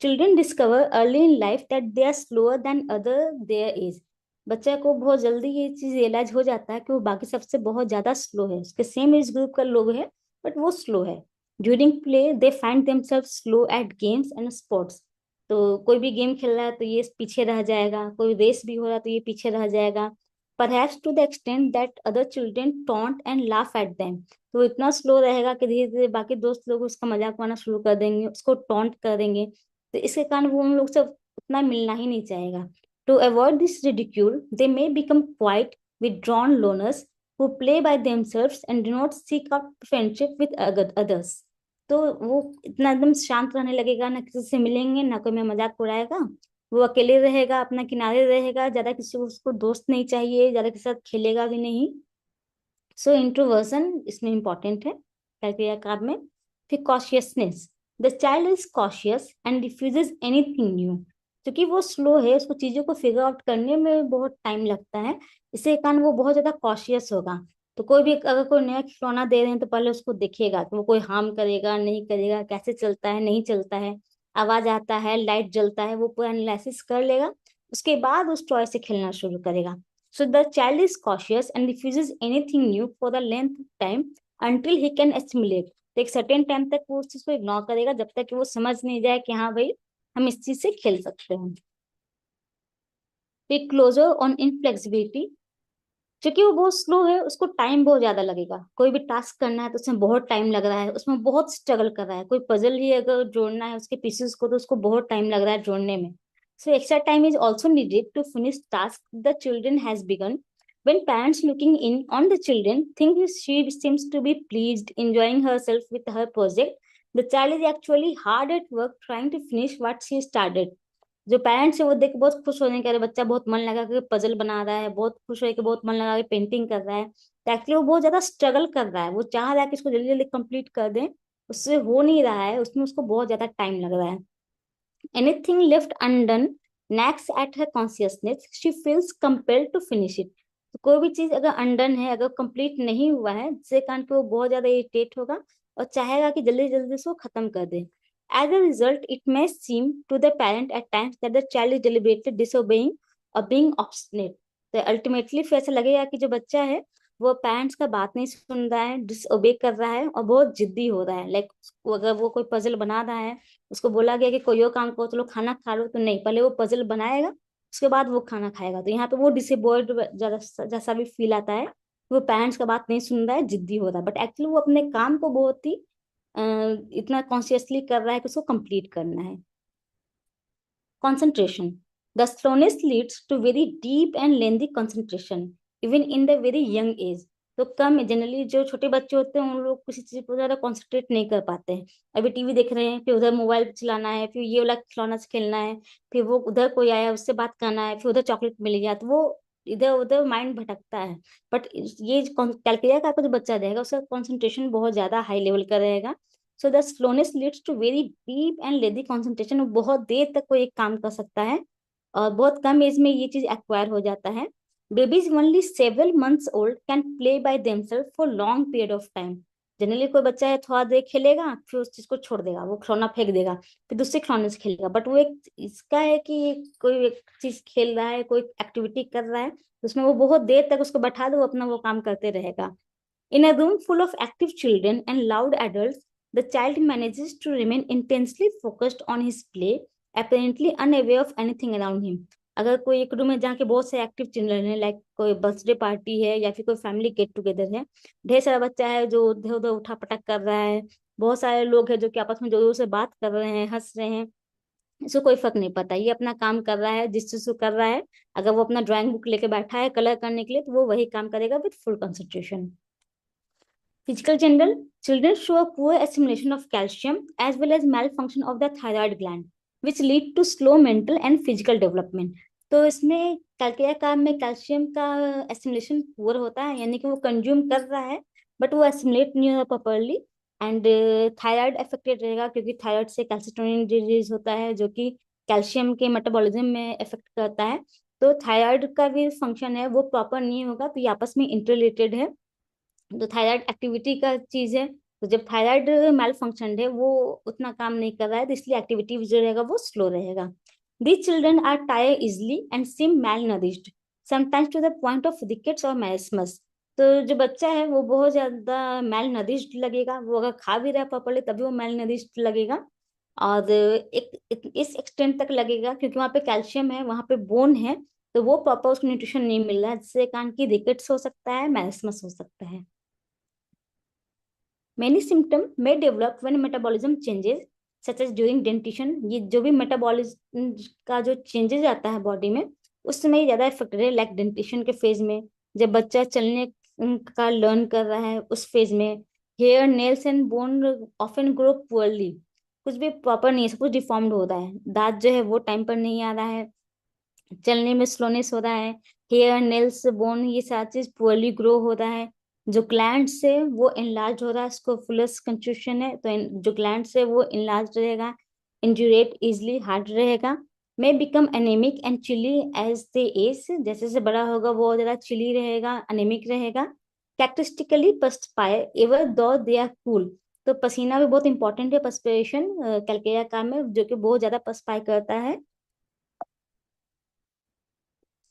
Children discover early in life that they are slower than other their age, बच्चे को बहुत जल्दी ये चीज रियलाइज हो जाता है कि वो बाकी सबसे बहुत ज्यादा स्लो है, उसके सेम एज ग्रुप का लोग है बट वो स्लो है। During play they find themselves slow at games and sports, तो कोई भी गेम खेल रहा है तो ये पीछे रह जाएगा, कोई रेस भी हो रहा है तो ये पीछे रह जाएगा, perhaps to the extent that other children taunt and laugh at them, तो वो इतना स्लो रहेगा कि धीरे धीरे बाकी दोस्त लोग उसका मजाक बनाना शुरू कर देंगे, उसको टॉन्ट करेंगे, तो इसके कारण वो उन लोग से उतना मिलना ही नहीं चाहेगा। To avoid this ridicule they may become quite withdrawn loners who play by themselves and do not seek out friendship with others, तो वो इतना एकदम शांत रहने लगेगा, ना किसी से मिलेंगे, ना कोई में मजाक उड़ाएगा, वो अकेले रहेगा, अपना किनारे रहेगा, ज्यादा किसी को उसको दोस्त नहीं चाहिए, ज्यादा किसी के साथ खेलेगा भी नहीं। सो इंट्रोवर्जन इसमें इंपॉर्टेंट है क्राइटेरिया कार्ड में। फिर consciousness, the child is cautious and refuses anything new, क्योंकि वो स्लो है, उसको चीजों को फिगर आउट करने में बहुत टाइम लगता है, इसी कारण वो बहुत ज्यादा कॉशियस होगा। तो कोई भी अगर कोई नया खिलौना दे रहे हैं तो पहले उसको देखेगा कि वो कोई हार्म करेगा नहीं करेगा, कैसे चलता है नहीं चलता है, आवाज आता है, लाइट जलता है, वो पूरा एनालिसिस कर लेगा, उसके बाद उस टॉय से खेलना शुरू करेगा। So the child is cautious and refuses anything new for the length of time until he can assimilate. तो एक सर्टेन टाइम तक वो उस चीज को इग्नोर करेगा जब तक कि वो समझ नहीं जाए कि हाँ भाई हम इस चीज से खेल सकते हैं। फिर क्लोजर ऑन इनफ्लेक्सिबिलिटी, क्योंकि वो बहुत स्लो है उसको टाइम बहुत ज्यादा लगेगा, कोई भी टास्क करना है तो उसमें बहुत टाइम लग रहा है, उसमें बहुत स्ट्रगल कर रहा है, कोई पजल ही अगर जोड़ना है उसके पीसेस को तो उसको बहुत टाइम लग रहा है जोड़ने में। So extra time is also needed to finish task the children has begun. When parents looking in on the children think she seems to be pleased, enjoying herself with her project, the child is actually hard at work trying to finish what she started. जो parents है वो देख के बहुत खुश होने के, अरे बच्चा बहुत मन लगा के पजल बना रहा है, बहुत खुश हो के बहुत मन लगा के पेंटिंग कर रहा है, तो एक्चुअली वो बहुत ज्यादा स्ट्रगल कर रहा है, वो चाह रहा है कि इसको जल्दी जल्दी कंप्लीट कर दें, उससे हो नहीं रहा है, उसमें उसको बहुत ज्यादा टाइम लग रहा है। Anything left undone nags at her consciousness. She feels compelled to finish it. तो कोई भी चीज अगर अनडन है, अगर कंप्लीट नहीं हुआ है, जिसके कारण पे वो बहुत ज्यादा इरिटेट होगा और चाहेगा कि जल्दी जल्दी इसको खत्म कर दे। As a result, it may seem to the parent at times that the child is deliberately disobeying or being obstinate. तो अल्टीमेटली फिर ऐसा लगेगा कि जो बच्चा है वो पेरेंट्स का बात नहीं सुन रहा है, डिसओबे कर रहा है और बहुत जिद्दी हो रहा है। लाइक अगर वो कोई पजल बना रहा है, उसको बोला गया कि कोई और काम करो, चलो खाना खा लो, तो नहीं, पहले वो पजल बनाएगा उसके बाद वो खाना खाएगा, तो यहाँ पे वो डिसेबल्ड ज्यादा जैसा भी फील आता है, वो पेरेंट्स का बात नहीं सुन रहा है, जिद्दी हो रहा है, बट एक्चुअली वो अपने काम को बहुत ही इतना कॉन्शियसली कर रहा है कि उसको कंप्लीट करना है। Concentration. The slowness leads to very deep and lengthy concentration, even in the very young age. तो कम जनरली जो छोटे बच्चे होते हैं उन लोग किसी चीज पर ज्यादा कॉन्सेंट्रेट नहीं कर पाते हैं, अभी टीवी देख रहे हैं, फिर उधर मोबाइल चलाना है, फिर ये वाला खिलौना से खेलना है, फिर वो उधर कोई आया उससे बात करना है, फिर उधर चॉकलेट मिल गया, तो वो इधर उधर माइंड भटकता है। बट ये कैलकुलेटर का आपको जो बच्चा रहेगा उसका कंसंट्रेशन बहुत ज्यादा हाई लेवल का रहेगा। So the slowness leads to very deep and lengthy concentration, बहुत देर तक कोई एक काम कर सकता है और बहुत कम एज में ये चीज एक्वायर हो जाता है। Babies only several months old can play by themselves for long period of time. Generally कोई बच्चा है थोड़ा देर खेलेगा फिर उस चीज को छोड़ देगा, वो खिलौना फेंक देगा, फिर दूसरे खिलौने से खेलेगा, बट वो एक इसका है कि कोई एक चीज खेल रहा है, कोई एक्टिविटी कर रहा है, तो उसमें वो बहुत देर तक उसको बैठा दो, अपना वो काम करते रहेगा। In a room full of active children and loud adults, the child manages to remain intensely focused on his play, apparently unaware of anything around him. अगर कोई एक रूम है जहाँ के बहुत से एक्टिव चिल्ड्रन है, लाइक कोई बर्थडे पार्टी है या फिर कोई फैमिली गेट टुगेदर है, ढेर सारा बच्चा है जो इधर उधर उठा पटक कर रहा है, बहुत सारे लोग हैं जो कि आपस में जोर जोर से बात कर रहे हैं, हंस रहे हैं, इसको कोई फर्क नहीं पड़ता, ये अपना काम कर रहा है जिस चीज को कर रहा है। अगर वो अपना ड्राइंग बुक लेके बैठा है कलर करने के लिए, तो वो वही काम करेगा with full concentration. Physical general, children show a poor assimilation of calcium as well as malfunction of the thyroid gland, which lead to slow mental and physical development. तो इसमें कैल्केरिया काम में कैल्शियम का एसिमिलेशन पुअर होता है, यानी कि वो कंज्यूम कर रहा है बट वो एसिमिलेट नहीं हो रहा प्रॉपरली, एंड थायराइड अफेक्टेड रहेगा क्योंकि थायराइड से कैल्सिटोनिन रिलीज होता है जो कि कैल्शियम के मेटाबॉलिज्म में इफेक्ट करता है। तो थायराइड का भी फंक्शन है वो प्रॉपर नहीं होगा, तो ये आपस में इंटररिलेटेड है। तो थायराइड एक्टिविटी का चीज है, तो जब थायराइड मैल फंक्शन है वो उतना काम नहीं कर रहा है, तो इसलिए एक्टिविटी जो रहेगा वो स्लो रहेगा। These children are tire easily and seem malnourished, sometimes to the point of rickets और मैरिस्मस। तो जो बच्चा है वो बहुत ज्यादा मैल नरिश्ड लगेगा, वो अगर खा भी रहा है प्रॉपरली तभी वो मैल नरिश्ड लगेगा, और इस एक्सटेंट तक लगेगा क्योंकि वहाँ पे कैल्शियम है, वहाँ पे बोन है, तो वो प्रॉपर उसको न्यूट्रिशन नहीं मिल रहा है, जिससे कान की रिकेट्स हो सकता है, मैरिस्मस हो सकता है। Many symptoms may develop when metabolism changes, such as during dentition। ये जो भी मेटाबॉलिज्म का जो चेंजेस आता है बॉडी में, उस समय ज्यादा इफेक्टेड है, लाइक डेंटिशन के फेज में, जब बच्चा चलने का लर्न कर रहा है उस फेज में। Hair nails and bone often grow poorly, कुछ भी प्रॉपर नहीं है, सब कुछ डिफॉर्म्ड हो रहा है, दांत जो है वो टाइम पर नहीं आ रहा है, चलने में स्लोनेस हो रहा है, हेयर नेल्स बोन ये सारी चीज पुअरली ग्रो हो रहा है। जो ग्लैंड्स है वो इनलार्ज हो रहा है, इसको फुलस कंस्ट्रक्शन है, तो जो ग्लैंड्स है वो इनलार्ज रहेगा, इंजुरेट इजली हार्ड रहेगा, may become anaemic and chilly as the age, जैसे जैसे बड़ा होगा वो और ज्यादा चिली रहेगा, अनेमिक रहेगा। कैरेक्टरिस्टिकली पर्सपायर एवर दो दे आर कूल, तो पसीना भी बहुत इंपॉर्टेंट है, पर्सपिरेशन कैल्केरिया काम में, जो कि बहुत ज्यादा पर्सपायर करता है।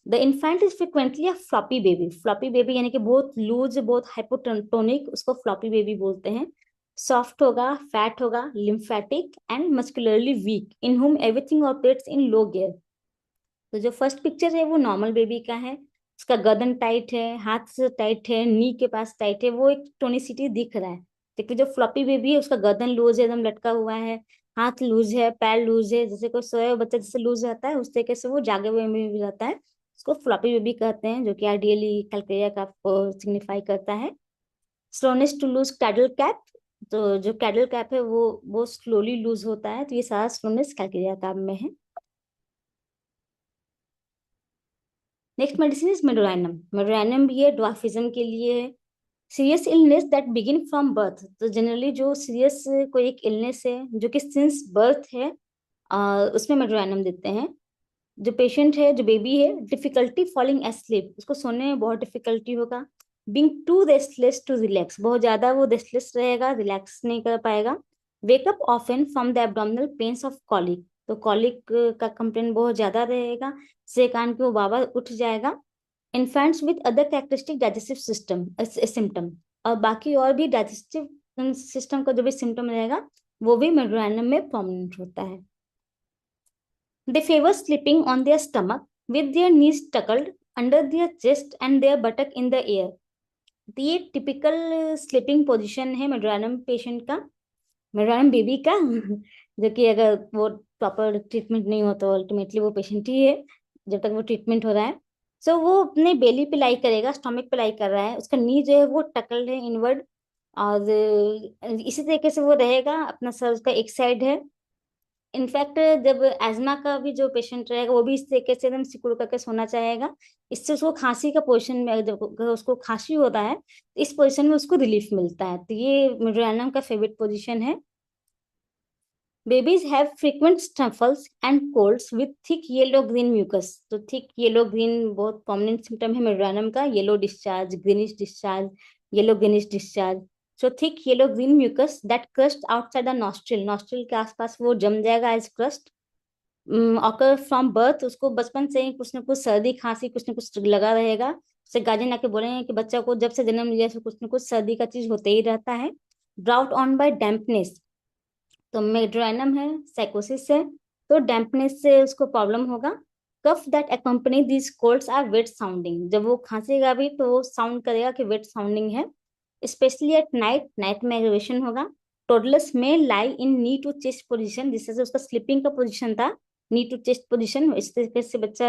The infant is frequently a floppy baby, floppy baby यानी कि बहुत लूज, बहुत हाइपोटोनिक, उसको फ्लॉपी बेबी बोलते हैं। सॉफ्ट होगा, फैट होगा, लिम्फेटिक एंड मस्कुलरली वीक, इन हुम everything operates in low gear. तो जो फर्स्ट पिक्चर है वो नॉर्मल बेबी का है, उसका गर्दन टाइट है, हाथ से टाइट है, नी के पास टाइट है, वो एक टोनिसिटी दिख रहा है। लेकिन जो फ्लॉपी बेबी है उसका गर्दन लूज है, एकदम लटका हुआ है, हाथ लूज है, पैर लूज है, जैसे कोई सोया हुआ बच्चा जैसे लूज रहता है उस तरीके से वो जागे हुए में भी रहता है। उसको फ्लॉपी बेबी कहते हैं, जो कि आइडियली कैल्केरिया का सिग्निफाई करता है। Slowness to lose cradle cap, तो जो कैडल कैप है वो स्लोली लूज होता है, तो ये सारा स्लोनेस कैल्केरिया कैप में है। Next medicine is Medorrhinum, Medorrhinum भी है ड्वार्फिज्म के लिए है। Serious illness that begin from birth, तो जनरली जो सीरियस कोई एक इलनेस है जो कि सिंस बर्थ है, उसमें मेडोराइनम देते हैं। जो पेशेंट है, जो बेबी है, डिफिकल्टी फॉलिंग एस्लीप, उसको सोने में बहुत डिफिकल्टी होगा। Being too restless to relax, बहुत ज्यादा वो रेस्टलेस रहेगा, रिलैक्स नहीं कर पाएगा। Wake up often from the abdominal pains of colic, तो कॉलिक का कंप्लेन बहुत ज्यादा रहेगा, से कान के वो बाबा उठ जाएगा। Infants with other characteristic digestive system symptom, और बाकी और भी डाइजेस्टिव सिस्टम का जो भी सिम्टम रहेगा वो भी मेडोराइनम में प्रोमिनेंट होता है। They favor sleeping on their stomach with their knees tucked under their chest and their buttock in the air। तो ये टिपिकल स्लीपिंग पोजीशन है मेडोरानम पेशेंट का, मेडोरानम बेबी का जो कि अगर वो प्रॉपर ट्रीटमेंट नहीं हो तो अल्टीमेटली वो पेशेंट ही है जब तक वो ट्रीटमेंट हो रहा है। सो वो अपने बेली पे लाई करेगा, स्टोमक पे लाई कर रहा है, उसका नी जो है वो टकल्ड है इनवर्ड, और इसी तरीके से वो रहेगा, अपना सर उसका एक साइड है। इनफैक्ट जब एजमा का भी जो पेशेंट रहेगा वो भी इस तरीके से एकदम सिकुड़ करके सोना चाहेगा, इससे उसको खांसी का पोजीशन में, जब अगर उसको खांसी होता है तो इस पोजीशन में उसको रिलीफ मिलता है, तो ये मेडोरानम का फेवरेट पोजीशन है। Babies have frequent snuffles and colds with thick yellow green mucus, तो थिक येलो ग्रीन बहुत प्रोमिनेंट सिम्टम है मेडोरानम का, yellow discharge, greenish discharge, yellow greenish discharge. So thick yellow green mucus that crust outside the nostril, nostril के आसपास वो जम जाएगा as crust. Occur from birth, उसको बचपन से ही कुछ ना कुछ सर्दी खांसी कुछ ना कुछ लगा रहेगा, उसे गार्जियन आके बोलेंगे कि बच्चा को जब से जन्म लिया से कुछ ना कुछ सर्दी का चीज होते ही रहता है। ड्राउट ऑन बाय डैम्पनेस, तो मेड्राइनम है, साइकोसिस है, तो डैम्पनेस से उसको प्रॉब्लम होगा। कफ that accompany these colds are wet sounding. जब वो खांसेगा भी तो वो साउंड करेगा कि वेट साउंडिंग है. स्पेशली एट नाइट, नाइट में एग्रेवेशन होगा. टोडलर्स में लाई इन नी टू चेस्ट पोजीशन, जिससे उसका स्लीपिंग का पोजीशन था नी टू चेस्ट पोजीशन, इस तरीके से बच्चा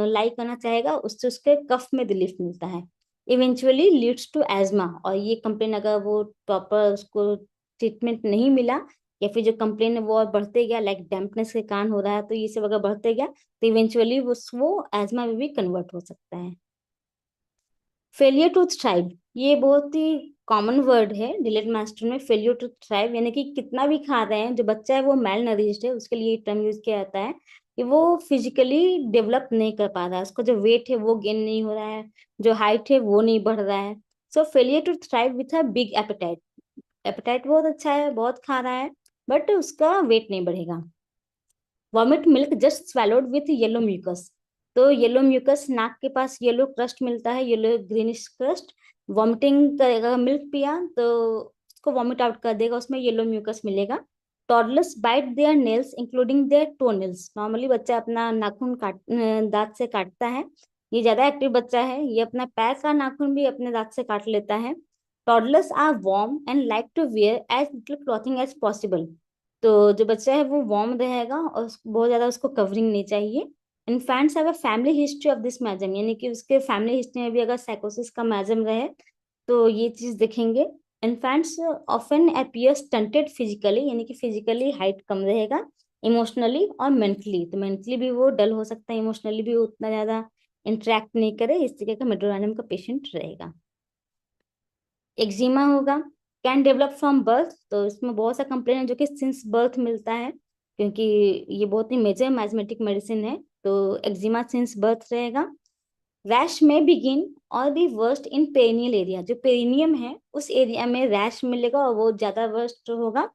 लाई करना चाहेगा, उससे उसके कफ में रिलीफ मिलता है. इवेंचुअली लीड्स टू एजमा, और ये कंप्लेन अगर वो प्रॉपर उसको ट्रीटमेंट नहीं मिला या फिर जो कंप्लेन है वो और बढ़ते गया, लाइक डैम्पनेस के कारण हो रहा है, तो ये सब अगर बढ़ते गया तो इवेंचुअली वो एजमा में भी कन्वर्ट हो सकता है. फेलियर टू थ्राइव, ये बहुत ही कॉमन वर्ड है डिलेड मास्टर में. फेलियर टू थ्राइव यानी कि कितना भी खा रहे हैं, जो बच्चा है वो मेल नरिश्ड है, उसके लिए टर्म यूज किया जाता है कि वो फिजिकली डेवलप नहीं कर पा रहा है, उसका जो वेट है वो गेन नहीं हो रहा है, जो हाइट है वो नहीं बढ़ रहा है. So failure to thrive with a big appetite. Appetite बहुत अच्छा है, बहुत खा रहा है, बट उसका वेट नहीं बढ़ेगा. Vomit milk just swallowed with yellow mucus, तो येलो म्यूकस, नाक के पास येलो क्रस्ट मिलता है, येलो ग्रीनिश क्रस्ट. वॉमिटिंग करेगा, मिल्क पिया तो उसको वॉमिट आउट कर देगा, उसमें येलो म्यूकस मिलेगा. Toddlers bite their nails including their toe nails, normally बच्चा अपना नाखून दांत से काटता है. ये ज्यादा एक्टिव बच्चा है, ये अपना पैर का नाखून भी अपने दांत से काट लेता है. Toddlers are warm and like to wear as little clothing as possible, तो जो बच्चा है वो वार्म रहेगा और बहुत ज्यादा उसको कवरिंग नहीं चाहिए. Infants have a family history of this miasm, यानी कि उसके फैमिली हिस्ट्री में भी अगर साइकोसिस का मैजम रहे तो ये चीज देखेंगे. Infants often appear stunted physically, यानी कि फिजिकली हाइट कम रहेगा. इमोशनली और मेंटली, तो मेंटली भी वो डल हो सकता है, इमोशनली भी वो उतना ज्यादा इंटरेक्ट नहीं करे, इस तरीके का मेडोरानियम का पेशेंट रहेगा. एक्जिमा होगा. कैन डेवलप फ्रॉम बर्थ, तो इसमें बहुत सा कंप्लेन है जो कि सिंस बर्थ मिलता है, क्योंकि ये बहुत ही मेजर मैथमेटिक मेडिसिन है, तो एक्जिमा सिंस बर्थ रहेगा. रैश में बिगिन और be worst in perineal area, जो पेरिनियम है उस एरिया में रैश मिलेगा और वो ज्यादा वर्स्ट होगा.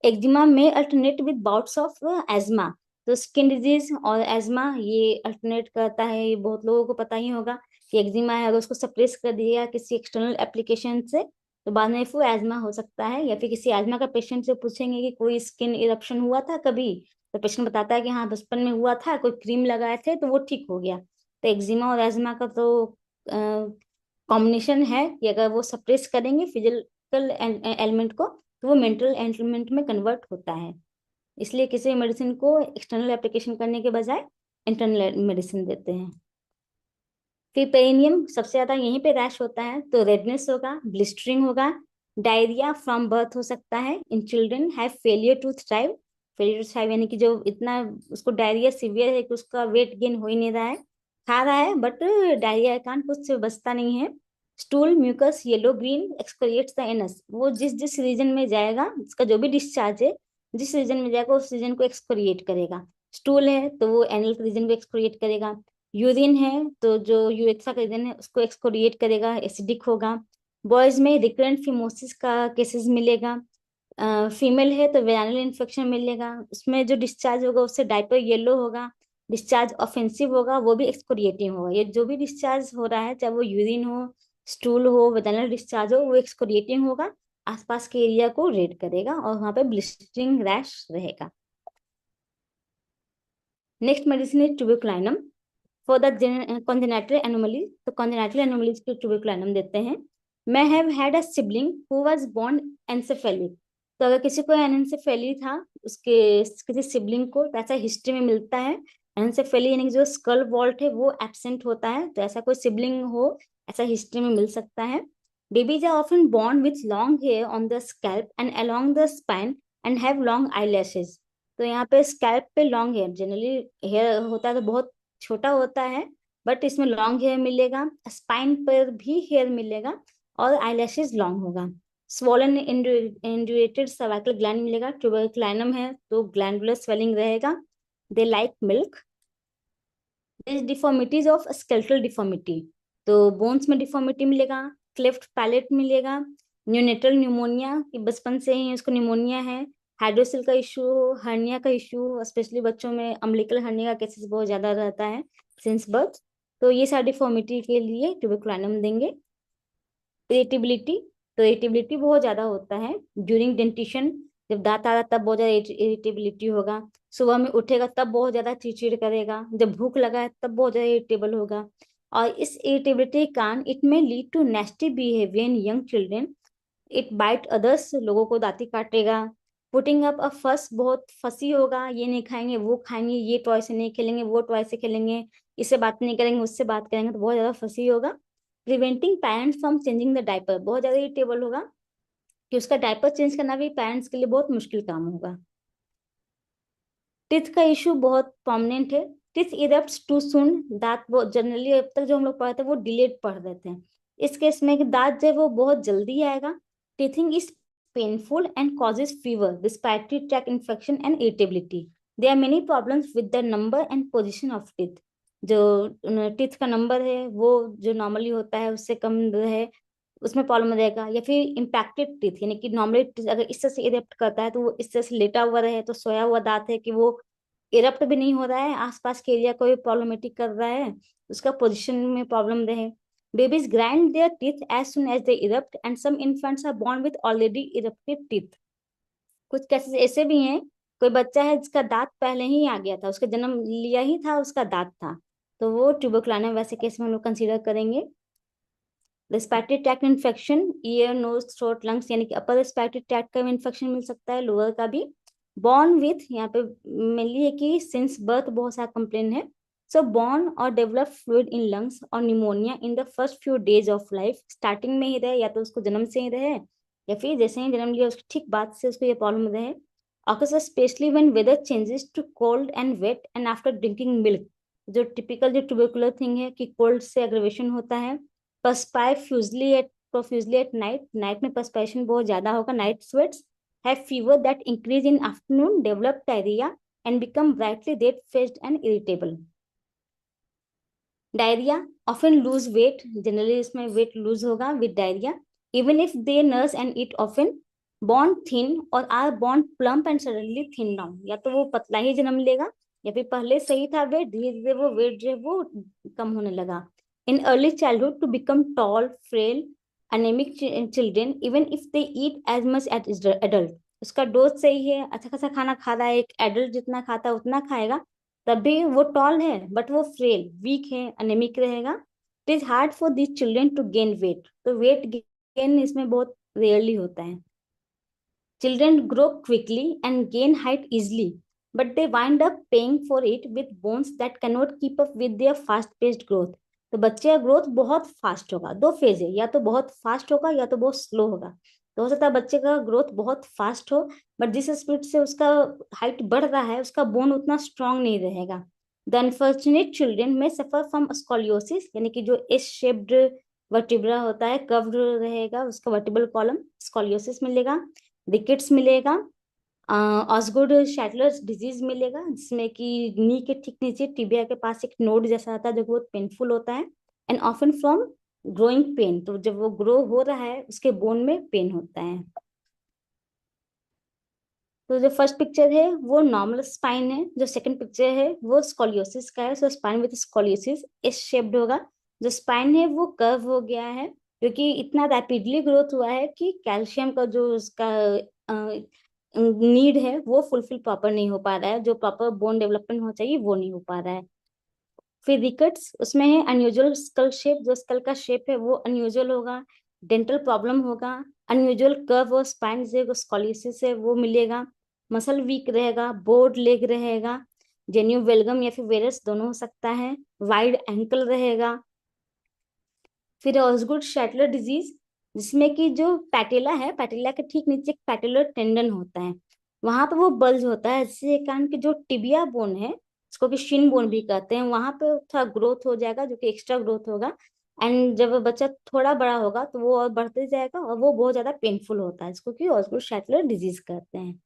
एक्जिमा में alternate with bouts of asthma, तो स्किन डिजीज और एजमा ये अल्टरनेट करता है, ये बहुत लोगों को पता ही होगा कि एक्जिमा है, अगर उसको सप्रेस कर दिया किसी एक्सटर्नल एप्लीकेशन से तो बाद में वो एजमा हो सकता है. या फिर किसी एजमा का पेशेंट से पूछेंगे कि कोई स्किन इरप्शन हुआ था कभी, तो पेशेंट बताता है कि हाँ बचपन में हुआ था, कोई क्रीम लगाए थे तो वो ठीक हो गया. तो एक्जिमा और एजमा का तो कॉम्बिनेशन है कि अगर वो सप्रेस करेंगे फिजिकल एलिमेंट को तो वो मेंटल एलिमेंट में कन्वर्ट होता है. इसलिए किसी मेडिसिन को एक्सटर्नल एप्लीकेशन करने के बजाय इंटरनल मेडिसिन देते हैं. फिर पेरिनियम सबसे ज्यादा यहीं पे रैश होता है, तो रेडनेस होगा, ब्लिस्टरिंग होगा. डायरिया फ्रॉम बर्थ हो सकता है in children have failure to thrive. Failure to thrive यानी कि जो इतना उसको डायरिया सीवियर है कि उसका वेट गेन हो ही नहीं रहा है, खा रहा है बट डायरिया के कारण कुछ से बचता नहीं है. Stool mucus yellow green excoriates the anus, वो जिस जिस रीजन में जाएगा, उसका जो भी डिस्चार्ज है जिस रीजन में जाएगा उस रीजन को एक्सक्रिएट करेगा. स्टूल है तो वो एनल रीजन को एक्सक्रिएट करेगा. यूरिन है तो जो यूरेथ्रा का रीजन है उसको एक्सक्रिएट करेगा, एसिडिक होगा. बॉयज में रिकरेंट फिमोसिस का केसेस मिलेगा. फीमेल है तो वेजाइनल इन्फेक्शन मिलेगा, उसमें जो डिस्चार्ज होगा उससे डायपर येलो होगा. डिस्चार्ज ऑफेंसिव होगा, वो भी एक्सकोरिएटिंग होगा. ये जो भी डिस्चार्ज हो रहा है, चाहे वो यूरिन हो, स्टूल हो, वेजाइनल डिस्चार्ज हो, वो एक्सकोरिएटिंग होगा, आसपास के एरिया को रेड करेगा और वहां पे ब्लिस्टरिंग रैश रहेगा. नेक्स्ट मेडिसिन है tuberculinum for the congenital anomaly, तो congenital एनोमलीज के ट्यूबिकुलाइनम देते हैं. May have had a sibling who was born anencephalic, तो अगर किसी को एनसेफेली था उसके किसी सिबलिंग को, तो ऐसा हिस्ट्री में मिलता है. एनसेफेली यानी कि जो स्कल वॉल्ट है वो एब्सेंट होता है, तो ऐसा कोई सिबलिंग हो ऐसा हिस्ट्री में मिल सकता है. Babies are often born with long hair on the scalp and along the spine and have long eye, तो यहाँ पे स्कैल्प पे लॉन्ग हेयर, जनरली हेयर होता है तो बहुत छोटा होता है, बट इसमें लॉन्ग हेयर मिलेगा. स्पाइन पर भी हेयर मिलेगा और आईलैशेस लॉन्ग होगा. स्वोलन इंड्यूरेटेड सर्वाइकल ग्लैंड मिलेगा. ट्यूबरक्लाइनम है तो ग्लैंडुलर स्वेलिंग रहेगा. They like milk. Deformities of skeletal deformity, तो बोन्स में डिफॉर्मिटी मिलेगा, क्लेफ्ट पैलेट मिलेगा. न्यूनेटल न्यूमोनिया कि बचपन से ही उसको न्यूमोनिया है. हाइड्रोसिल का इशू, हर्निया का इशू, स्पेशली बच्चों में अम्बिलिकल हर्निया का केसेस बहुत ज्यादा रहता है सिंस बर्थ, तो ये सारी डिफॉर्मिटी के लिए ट्यूबिकुलाइनम देंगे. इरिटेबिलिटी, तो इरिटेबिलिटी बहुत ज्यादा होता है ड्यूरिंग डेंटिशन, जब दांत आ रहा तब बहुत ज्यादा इरिटेबिलिटी होगा। सुबह में उठेगा तब बहुत ज्यादा चिड़चिड़ करेगा। जब भूख लगा है तब बहुत ज्यादा इरिटेबल होगा। और इस इरिटेबिलिटी के कारण it may lead to nasty behaviour in young children. It bite others, लोगों को दांती काटेगा। पुटिंग अप अ फस, बहुत फसी होगा, ये नहीं खाएंगे वो खाएंगे, ये टॉय से नहीं खेलेंगे वो टॉय से खेलेंगे, इससे बात नहीं करेंगे उससे बात करेंगे, तो बहुत ज्यादा फसी होगा। Preventing parents from changing the diaper, बहुत ज्यादा इरिटेबल होगा कि उसका डायपर चेंज करना भी पेरेंट्स के लिए बहुत मुश्किल काम होगा। टीथ का इशू बहुत प्रोमिनेंट है। टीथ इरप्ट्स टू सुन, दांत वो जनरली अब तक जो हम लोग पढ़ते हैं वो डिलेड पढ़ देते हैं। इस केस में कि दांत जो है वो बहुत जल्दी आएगा। Teething is painful and causes fever, respiratory tract infection and irritability. There are many problems with the number and position of teeth. जो टीथ का नंबर है वो जो नॉर्मली होता है उससे कम है, उसमें प्रॉब्लम रहेगा। या फिर इम्पैक्टेड टीथ, यानी कि नॉर्मली अगर इस तरह से इरेप्ट करता है तो वो इस तरह से लेटा हुआ रहे, तो सोया हुआ दांत है कि वो इरप्ट भी नहीं हो रहा है, आसपास के एरिया को भी प्रॉब्लमेटिक कर रहा है, उसका पोजिशन में प्रॉब्लम रहे। Babies grind their teeth as soon as they erupt and some infants are born with already erupted teeth. कुछ केसेस ऐसे भी हैं, कोई बच्चा है जिसका दांत पहले ही आ गया था, उसका जन्म लिया ही था उसका दांत था, तो वो ट्यूबरकुलाना वैसे केस में हम लोग कंसीडर करेंगे। Respiratory tract infection, ear nose throat lungs, यानी कि अपर रेस्पिरेटरी ट्रैक्ट का भी इन्फेक्शन मिल सकता है, लोअर का भी। बॉर्न विथ, यहाँ पे मेनली है कि सिंस बर्थ बहुत सारा कंप्लेन है। सो बॉर्न और डेवलप फ्लूइड इन लंग्स और pneumonia in the first few days of life, starting में ही रहे या तो उसको जन्म से ही रहे या फिर जैसे ही जन्म लिया उसके ठीक बाद से उसको ये प्रॉब्लम रहे। occurs especially when weather changes to cold and wet and after drinking milk, जो टिपिकल जो ट्यूबरकुलर थिंग है कि कोल्ड से एग्रेवेशन होता है। perspire profusely at night, night में perspiration बहुत ज्यादा होगा, night sweats. have fever that increase in afternoon, develop diarrhea and become brightly red-faced and irritable। Diarrhoea, often lose weight, generally इसमें वेट लूज होगा with diarrhoea. Even if they nurse and eat often, born thin और are born plump and suddenly thin down, या तो वो पतला ही जन्म लेगा या फिर पहले सही था वेट, धीरे धीरे वो वेट जो है वो कम होने लगा। In early childhood to become tall frail anaemic children even if they eat as much as adult, उसका डोज सही है, अच्छा खासा खाना खा रहा है, एक एडल्ट जितना खाता है उतना खाएगा, तब भी वो टॉल है बट वो फ्रेल वीक है अनेमिक रहेगा। It is hard for this children to gain weight, तो वेट गेन इसमें बहुत रेयरली होता है। Children grow quickly and gain height easily but they wind up paying for it with bones that can not keep up with their fast paced growth. तो बच्चे का growth बहुत fast होगा, दो फेज है, या तो बहुत फास्ट होगा या तो बहुत स्लो होगा। तो हो सकता है बच्चे का ग्रोथ बहुत फास्ट हो बट जिस स्पीड से उसका हाइट बढ़ रहा है उसका बोन उतना स्ट्रांग नहीं रहेगा। द अनफॉर्चुनेट चिल्ड्रेन में सफर फ्रॉम स्कॉलियोसिस, यानी कि जो एस शेप्ड वर्टिब्रा होता है कर्व्ड रहेगा उसका वर्टिबल कॉलम, स्कॉलियोसिस मिलेगा। रिकेट्स मिलेगा। ऑस्गुड शैटलर्स डिजीज मिलेगा जिसमें कि नी के ठीक नीचे टिबिया के पास एक नोड जैसा आता है जो बहुत पेनफुल होता है। And often from growing pain, तो जब वो ग्रो हो रहा है उसके बोन में पेन होता है। तो जो फर्स्ट पिक्चर है वो नॉर्मल स्पाइन है, जो सेकंड पिक्चर है वो स्कॉलियोसिस का है। So spine with scoliosis S shaped होगा, जो स्पाइन है वो कर्व हो गया है क्योंकि इतना रैपिडली ग्रोथ हुआ है कि कैल्शियम का जो उसका नीड है वो फुलफिल प्रॉपर नहीं हो पा रहा है, जो प्रॉपर बोन डेवलपमेंट होना चाहिए वो नहीं हो पा रहा है। फिर रिकट्स, उसमें है अनयूजुअल स्कल शेप, जो स्कल का शेप है वो अनयूजुअल होगा। डेंटल प्रॉब्लम होगा। अनयूजुअल कर्व और स्पाइन जो स्कॉलियोसिस है वो मिलेगा। मसल वीक रहेगा, बोर्ड लेग रहेगा, जेन्यू वेलगम या फिर वेरस दोनों हो सकता है। वाइड एंकल रहेगा। फिर ऑस्गुड शैटलर डिजीज, जिसमें कि जो पैटेला है, पैटेला के ठीक नीचे एक पैटेलर टेंडन होता है, वहां पे वो बल्ज होता है जिसके कारण कि जो टिबिया बोन है उसको कि शिन बोन भी कहते हैं, वहां पे थोड़ा ग्रोथ हो जाएगा जो कि एक्स्ट्रा ग्रोथ होगा। एंड जब बच्चा थोड़ा बड़ा होगा तो वो और बढ़ते जाएगा और वो बहुत ज्यादा पेनफुल होता है, इसको कि ऑस्गुड शैटलर डिजीज कहते हैं।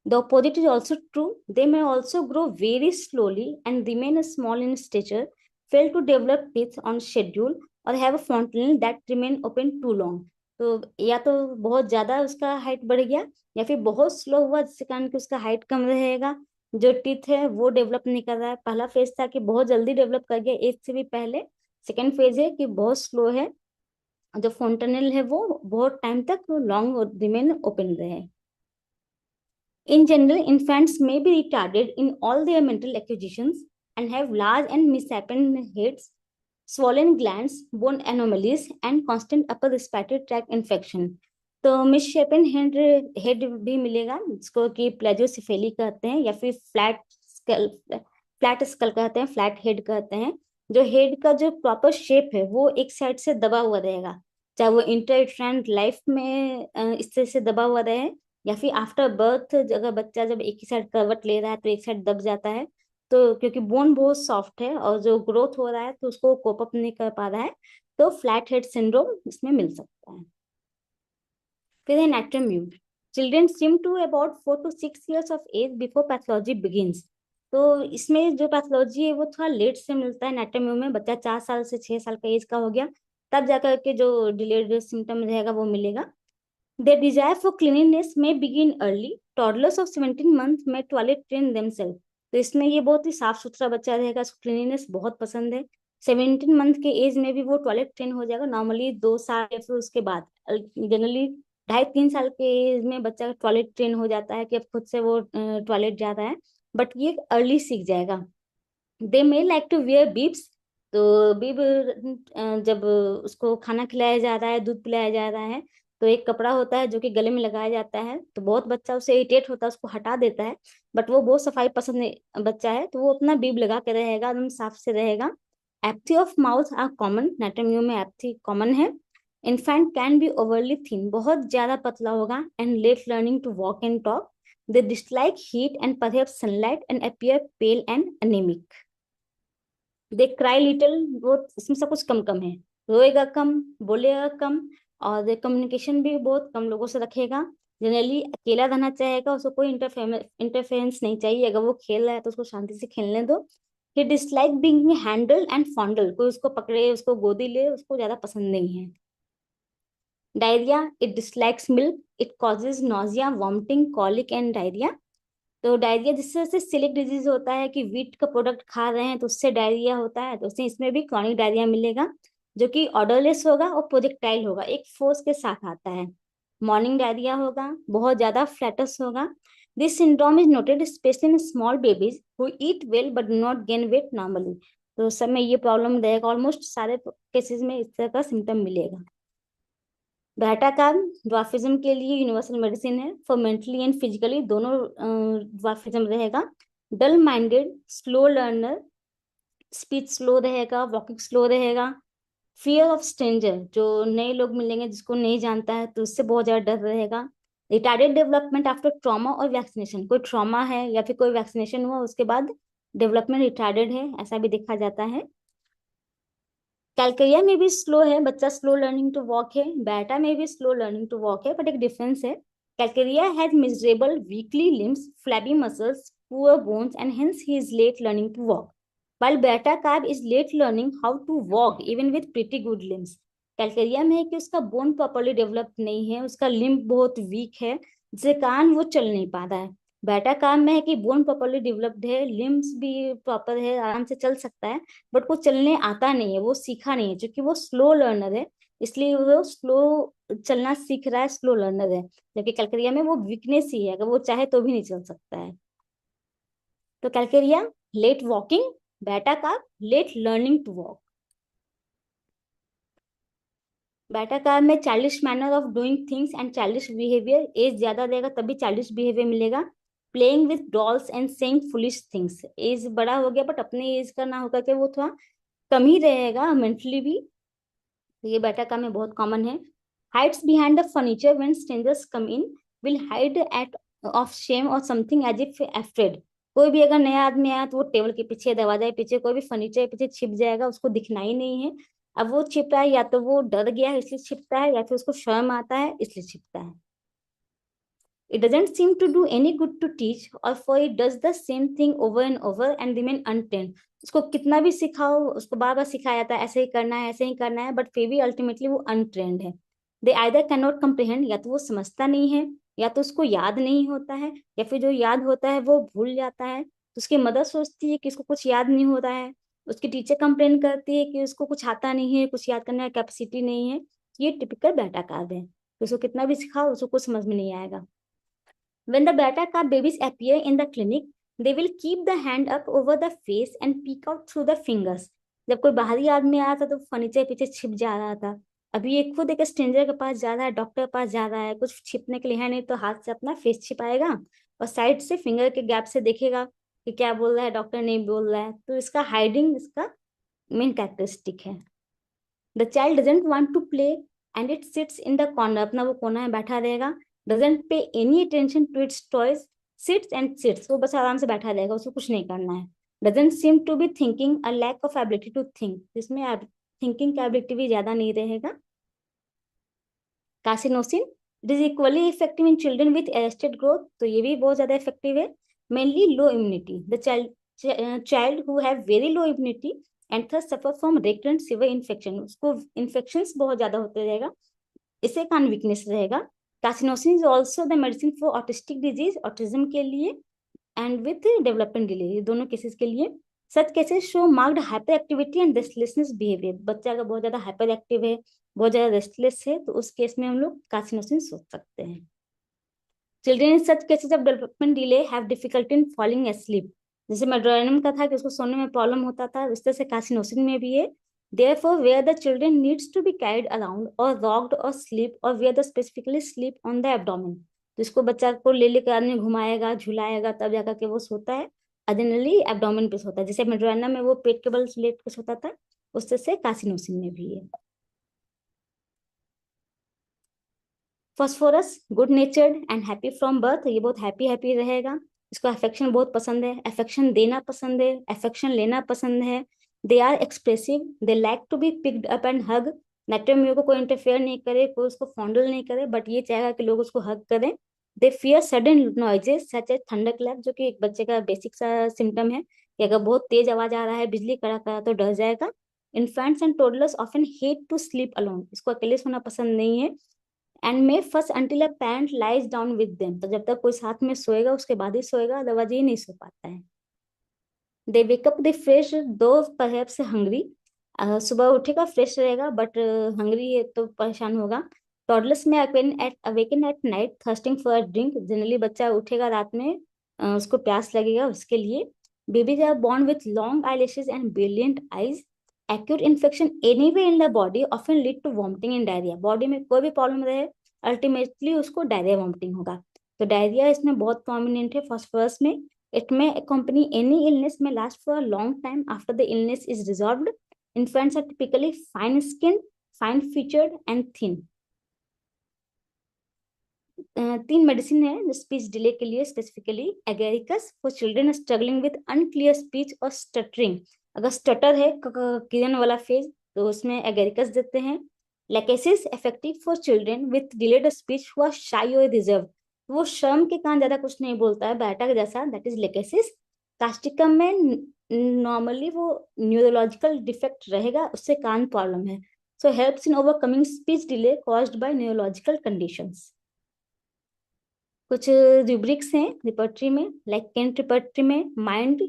The opposite is also true. They may also grow very slowly and remain small in stature, fail to develop teeth on schedule, or have a fontanelle that remain open too long. तो या तो बहुत ज्यादा उसका height बढ़ गया या फिर बहुत स्लो हुआ जिसके कारण कि उसका हाइट कम रहेगा। जो टीथ है वो डेवलप नहीं कर रहा है, पहला फेज था कि बहुत जल्दी डेवलप कर गया एज से भी पहले, सेकेंड फेज है कि बहुत स्लो है, जो फोंटनेल है वो बहुत टाइम तक लॉन्ग रिमेन ओपन रहे। In general, infants may be retarded in all their mental acquisitions and have large and misshapen heads, swollen glands, bone anomalies, and constant upper respiratory tract infection. तो मिसशेपन head भी मिलेगा, जिसको कि प्लेजोसिफेली कहते हैं, या फिर फ्लैट स्कल कहते हैं, फ्लैट हेड कहते हैं। जो हेड का जो प्रॉपर शेप है वो एक साइड से दबा हुआ रहेगा, चाहे वो इंटर लाइफ में इस तरह से दबा हुआ रहे, या फिर आफ्टर बर्थ अगर बच्चा जब एक ही साइड करवट ले रहा है तो एक साइड दब जाता है। तो क्योंकि बोन बहुत सॉफ्ट है और जो ग्रोथ हो रहा है तो उसको कोप अप नहीं कर पा रहा है, तो फ्लैट हेड सिंड्रोम इसमें मिल सकता है। फिर है anatomy. Children seem to about 4 to 6 years of age before pathology begins. तो इसमें जो पैथोलॉजी है वो थोड़ा लेट से मिलता है एनाटॉमी में। बच्चा 4 साल से 6 साल का एज का हो गया तब जाकर के जो डिलेड सिम्टम रहेगा वो मिलेगा। Their desire for cleanliness may begin early. Toddlers of 17 months may toilet train themselves. तो इसमें ये बहुत ही साफ सुथरा बच्चा रहेगा, उसको क्लीनिनेस बहुत पसंद है। 17 मंथ के एज में भी वो टॉयलेट ट्रेन हो जाएगा, नॉर्मली 2 साल या फिर उसके बाद। जनरली 2.5-3 साल के एज में बच्चा टॉयलेट ट्रेन हो जाता है कि अब खुद से वो टॉयलेट जा रहा है, बट ये अर्ली सीख जाएगा। दे मे लाइक टू वियर बीब्स। तो बीब जब उसको खाना खिलाया जा रहा है, दूध पिलाया जा रहा है, तो एक कपड़ा होता है जो कि गले में लगाया जाता है, तो बहुत बच्चा उससे इरिटेट होता है, उसको हटा देता है। बट वो बहुत सफाई पसंद बच्चा है, तो वो अपना बीब लगा के रहेगा, एकदम साफ से रहेगा। Aphthae of mouth are common, नेटरमियो में एप्थी कॉमन है। Infant can be overly thin, बहुत ज्यादा पतला होगा, and late learning to walk and talk. They dislike heat and perhaps sunlight and appear pale and anaemic. They cry little, वो इसमें सब कुछ कम कम है, रोएगा कम, बोलेगा कम, और कम्युनिकेशन भी बहुत कम लोगों से रखेगा। जनरली अकेला रहना चाहेगा, उसको कोई इंटरफेरेंस नहीं चाहिए, अगर वो खेल रहा है तो उसको शांति से खेलने दो। ही डिसलाइक बीइंग हैंडल एंड फॉन्डल, कोई उसको पकड़े, उसको गोदी ले, उसको ज्यादा पसंद नहीं है। Diarrhoea, it dislikes milk, it causes nausea, vomiting, colic and diarrhoea. तो डायरिया जिससे से सिलिक डिजीज होता है कि वीट का प्रोडक्ट खा रहे हैं तो उससे डायरिया होता है, तो उससे इसमें भी क्रॉनिक डायरिया मिलेगा, जो कि ऑर्डरलेस होगा और प्रोजेक्टाइल होगा, एक फोर्स के साथ आता है। मॉर्निंग डायरिया होगा, बहुत ज्यादा फ्लैटस होगा। This syndrome is noted specially in small babies who eat well but not gain weight normally. तो सब में ये प्रॉब्लम रहेगा, ऑलमोस्ट सारे केसेस में इस तरह का सिम्टम मिलेगा। बैटाकार्ब ड्वार्फिज्म के लिए यूनिवर्सल मेडिसिन है, फॉर मेंटली एंड फिजिकली दोनों ड्वार्फिज्म रहेगा। Dull minded, slow learner, speech slow रहेगा, वॉकिंग स्लो रहेगा। फियर ऑफ स्ट्रेंजर, जो नए लोग मिलेंगे जिसको नहीं जानता है तो उससे बहुत ज्यादा डर रहेगा। रिटार्डेड डेवलपमेंट आफ्टर ट्रॉमा और वैक्सीनेशन, कोई ट्रॉमा है या फिर कोई वैक्सीनेशन हुआ उसके बाद डेवलपमेंट रिटार्डेड है, ऐसा भी देखा जाता है। कैलकेरिया में भी स्लो है, बच्चा स्लो लर्निंग टू वॉक है। बेटा में भी स्लो लर्निंग टू वॉक है, बट एक डिफरेंस है। Calcarea has miserable weakly limbs, flabby muscles, poor bones, and hence he is late learning to walk, while beta carb is late learning how to walk even with pretty good limbs। Calcarea में है कि उसका bone properly develop नहीं है, उसका limb बहुत week है, जिसके कारण वो चल नहीं पा रहा है। बेटा कार्ब में है कि बोन प्रॉपरली डेवलप्ड है, लिम्स भी प्रॉपर है, आराम से चल सकता है, बट वो चलने आता नहीं है, वो सीखा नहीं है, क्योंकि वो स्लो लर्नर है, इसलिए वो स्लो चलना सीख रहा है, स्लो लर्नर है। जबकि कैलकेरिया में वो वीकनेस ही है, अगर वो चाहे तो भी नहीं चल सकता है। तो कैलकेरिया लेट वॉकिंग, बेटा का late learning to walk. Beta carb में childish manner of doing things and childish behaviour, age ज्यादा रहेगा तभी चाइल्डिश बिहेवियर मिलेगा। Playing with dolls and saying foolish things, age बड़ा हो गया बट अपने एज का ना होकर के वो थोड़ा कम ही रहेगा मेंटली भी, तो ये बेटा कार में बहुत कॉमन है। Hides behind the furniture when strangers come in, will hide at of shame और समथिंग एज इफ एफ्रेड। कोई भी अगर नया आदमी आया तो वो टेबल के पीछे, दरवाजा के पीछे, कोई भी फर्नीचर के पीछे छिप जाएगा, उसको दिखना ही नहीं है। अब वो छिपा है या तो वो डर गया है इसलिए छिपता है, या फिर उसको शर्म आता है इसलिए छिपता है। It doesn't seem to do any good to teach, or for it does the same thing over and over and remain untrained। उसको कितना भी सिखाओ, उसको बार बार सिखाया जाता है ऐसे ही करना है, ऐसे ही करना है, बट फिर भी अल्टीमेटली वो अनट्रेंड है। दे आइदर कैन नॉट कम्प्रिहेंड, या तो वो समझता नहीं है, या तो उसको याद नहीं होता है, या फिर जो याद होता है वो भूल जाता है। तो उसकी मदर सोचती है कि इसको कुछ याद नहीं होता है, उसकी टीचर कंप्लेन करती है कि उसको कुछ आता नहीं है, कुछ याद करने का कैपेसिटी नहीं है। ये टिपिकल बेटा कार्ड है, तो उसको कितना भी सिखाओ उसको कुछ समझ में नहीं आएगा। When the beta car babies appear in the clinic, they will keep the hand up over the face and peek out through the fingers. जब कोई बाहरी आदमी आया था तो फर्नीचर के पीछे छिप जा रहा था, अभी ये खुद एक स्ट्रेंजर के पास जा रहा है, डॉक्टर के पास जा रहा है, कुछ छिपने के लिए है नहीं तो हाथ से अपना फेस छिपाएगा और साइड से फिंगर के गैप से देखेगा कि क्या बोल रहा है डॉक्टर, नहीं बोल रहा है, तो इसका हाइडिंग इसका मेन कैरेक्टरिस्टिक है. The child doesn't want to play and it sits in the corner, अपना वो कोना में बैठा रहेगा, doesn't pay any attention to its toys, sits and sits, वो बस आराम से बैठा रहेगा, उसको कुछ नहीं करना है. Doesn't seem to be thinking, a lack of ability to think, इसमें थिंकिंग का एबिलिटी भी ज्यादा नहीं रहेगा. Carcinosin, it is equally effective in children with arrested growth, तो ये भी बहुत ज्यादा इफेक्टिव है. Mainly low immunity, the child who have very low immunity and thus suffer from recurrent severe infection, उसको इन्फेक्शंस बहुत ज्यादा होते रहेगा, इससे कान वीकनेस रहेगा. Carcinosin is also the medicine for autistic disease, autism के लिए एंड विथ डेवलपमेंट डिले, ये दोनों केसेस के लिए. Such cases show marked hyper activity and restlessness behaviour, बच्चा अगर बहुत ज्यादा हाइपर एक्टिव है, बहुत ज्यादा रेस्टलेस है, तो उस केस में हम लोग कार्सिनोसिन सोच सकते हैं. Children in such cases of development delay have difficulty in falling asleep, जैसे मेड्रोनम का था कि उसको सोने में प्रॉब्लम होता था, इस तरह से कार्सिनोसिन में भी है. Therefore, where the children needs to be carried around or rocked or sleep, or where the specifically sleep on the abdomen, तो इसको बच्चा को ले लेकर आदमी घुमाएगा झुलाएगा तब जाकर के वो सोता है, अदनली एब्डोमेन पे सोता है, जैसे मेड्रोना में वो पेट के बल लेट के सोता था, उससे से कार्सिनोसिन में भी है. Phosphorus, good नेचर्ड and happy from birth, ये बहुत हैप्पी हैप्पी रहेगा, इसको अफेक्शन बहुत पसंद है, अफेक्शन देना पसंद है, अफेक्शन लेना पसंद है. They are expressive, they like to be picked up and hug, नेटोमियो को कोई इंटरफेयर नहीं करे, कोई उसको फॉन्डल नहीं करे, बट ये चाहेगा कि लोग उसको हग करें. They fear sudden noises such as thunder clap, जो कि एक बच्चे का बेसिक सा सिम्टम है कि अगर बहुत तेज आवाज आ रहा है, बिजली कड़ाका तो डर जाएगा. Infants and toddlers often hate to sleep alone, इसको अकेले सोना पसंद नहीं है. And may first until a parent lies down with them, तो जब तक कोई साथ में सोएगा उसके बाद ही सोएगा, अदरवाइज ये नहीं सो पाता है. दे वेकअप द फ्रेश दो परहैप्स हंग्री, सुबह उठेगा फ्रेश रहेगा बट हंग्री है तो परेशान होगा. Toddlers may awaken at night thirsting for drink, generally बच्चा उठेगा रात में, उसको प्यास लगेगा उसके लिए. Babies are born with long eyelashes and brilliant eyes. Acute infection anywhere in the body often lead to vomiting and diarrhea, body में कोई भी प्रॉब्लम रहे अल्टीमेटली उसको डायरिया वॉमिटिंग होगा, तो डायरिया इसमें बहुत प्रोमिनेंट है फॉस्फोरस में. It may accompany any illness, may last for a long time after the illness is resolved. Infants are typically fine skinned, fine featured and thin. तीन medicine है speech delay के लिए specifically. Agaricus for children struggling with unclear speech और stuttering, अगर stutter है किरण वाला phase तो उसमें एगेरिकस देते हैं. Lachesis effective for children with delayed speech हुआ शाई और रिजर्व, वो शर्म के कारण ज्यादा कुछ नहीं बोलता है बैटा के जैसा, दैट इज लेकेसिस. कास्टिकम में नॉर्मली वो न्यूरोलॉजिकल डिफेक्ट रहेगा, उससे कान प्रॉब्लम है, so helps in overcoming speech delay caused by neurological conditions. कुछ रूब्रिक्स हैं रिपर्टरी में, लाइक केंट रिपर्टरी में माइंड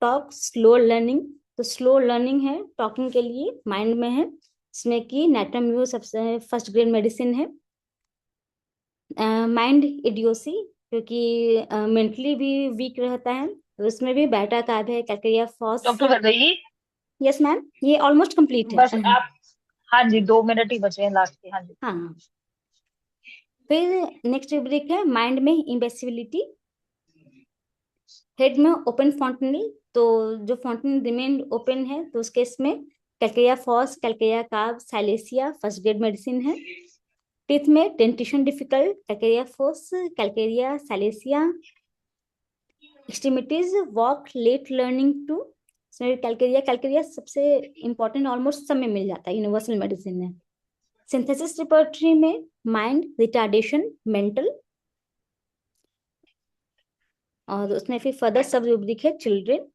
टॉक स्लो लर्निंग, तो स्लो लर्निंग है टॉकिंग के लिए माइंड में है, इसमें कि नेटमयू सबसे फर्स्ट ग्रेड मेडिसिन है. माइंड इडियोसी, क्योंकि मेंटली भी वीक रहता है, तो उसमें भी बेटा कार्ब है, कैलकेरिया फॉस. डॉक्टर बताइए, यस मैम, ये ऑलमोस्ट कंप्लीट है. बस आप, हाँ जी 2 मिनट ही बचे हैं लास्ट के, हाँ जी. हाँ, फिर नेक्स्ट रूब्रिक है माइंड में इम्पेसिबिलिटी. हेड में ओपन फॉन्टनल, तो जो फॉन्टनल रिमेन ओपन है तो उस केस में calcarea phos, calcarea carb, silicea first grade medicine है. टीथ में dentition difficult, calcarea phos, calcarea, silicea. Extremities walk late learning to, calcarea, calcarea सबसे इंपॉर्टेंट ऑलमोस्ट सब में मिल जाता है, यूनिवर्सल मेडिसिन है. सिंथेसिस रिपर्टरी में माइंड रिटार्डेशन मेंटल, और उसमें फिर फर्दर सब रूब्रिक है चिल्ड्रन.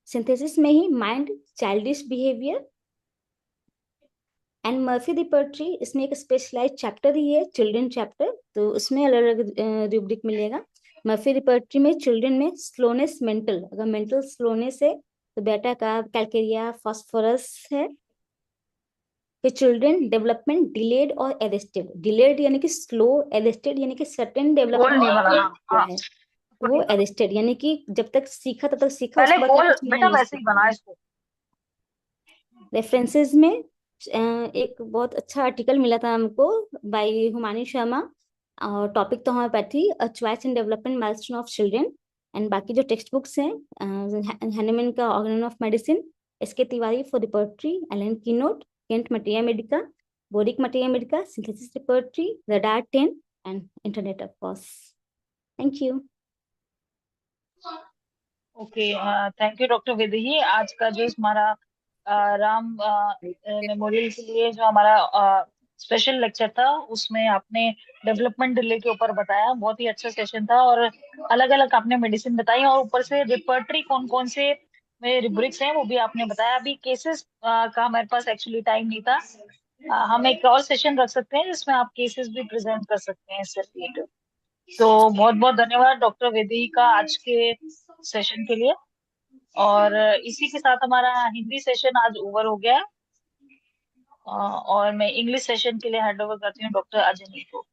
सिंथेसिस में ही mind childish behaviour and Murphy repertory, इसमें एक स्पेशलाइज चैप्टर ही है चिल्ड्रन चैप्टर, तो उसमें अलग अलग रूब्रिक मिलेगा. मर्फी रिपर्टरी में चिल्ड्रन में स्लोनेस मेंटल, अगर मेंटल स्लोनेस है तो बेटा का कैलकेरिया फॉस्फोरस है. कि चिल्ड्रन डेवलपमेंट डिलेड और अरेस्टेड, डिलेड यानी कि स्लो, अरेस्टेड यानी कि सडन गोल डेवलपमेंट नहीं बना, हाँ हुआ हाँ, है। तो बिल्कुल वो ठीक बना। अरेस्टेड यानी कि जब तक सीखा तब तक सीखा, पहले उसके बाद गोल कुछ नया बेटा नहीं वैसे ही बना सीखा। इसको। रेफरेंसेस में एक बहुत अच्छा आर्टिकल मिला था हमको बाय हुमानी शर्मा, और टॉपिक तो homeopathy, a choice in development milestone of children. And बाकी जो टेक्स्ट बुक्स हैं, हैनेमन का organon of medicine, S K Tiwari for repertory, Allen keynote, Kent materia medica, Boericke materia medica, synthesis repertory, radar 10, and internet of course. Thank you. Okay, thank you doctor विदही। आज का जो हमारा Ram memorial के लिए जो हमारा स्पेशल लेक्चर था, उसमें आपने डेवलपमेंट डिले के ऊपर बताया, बहुत ही अच्छा सेशन था। और अलग अलग आपने मेडिसिन बताई, और ऊपर से रिपर्टरी कौन कौन से में रिब्रिक्स हैं वो भी आपने बताया। अभी केसेस का हमारे पास एक्चुअली टाइम नहीं था। हम एक और सेशन रख सकते हैं जिसमें आप केसेस भी प्रेजेंट कर सकते हैं इससे रिलेटेड। तो बहुत बहुत धन्यवाद डॉक्टर वेदी का आज के सेशन के लिए। और इसी के साथ हमारा हिंदी सेशन आज ओवर हो गया। और मैं इंग्लिश सेशन के लिए हैंड ओवर करती हूँ डॉक्टर अजनी को।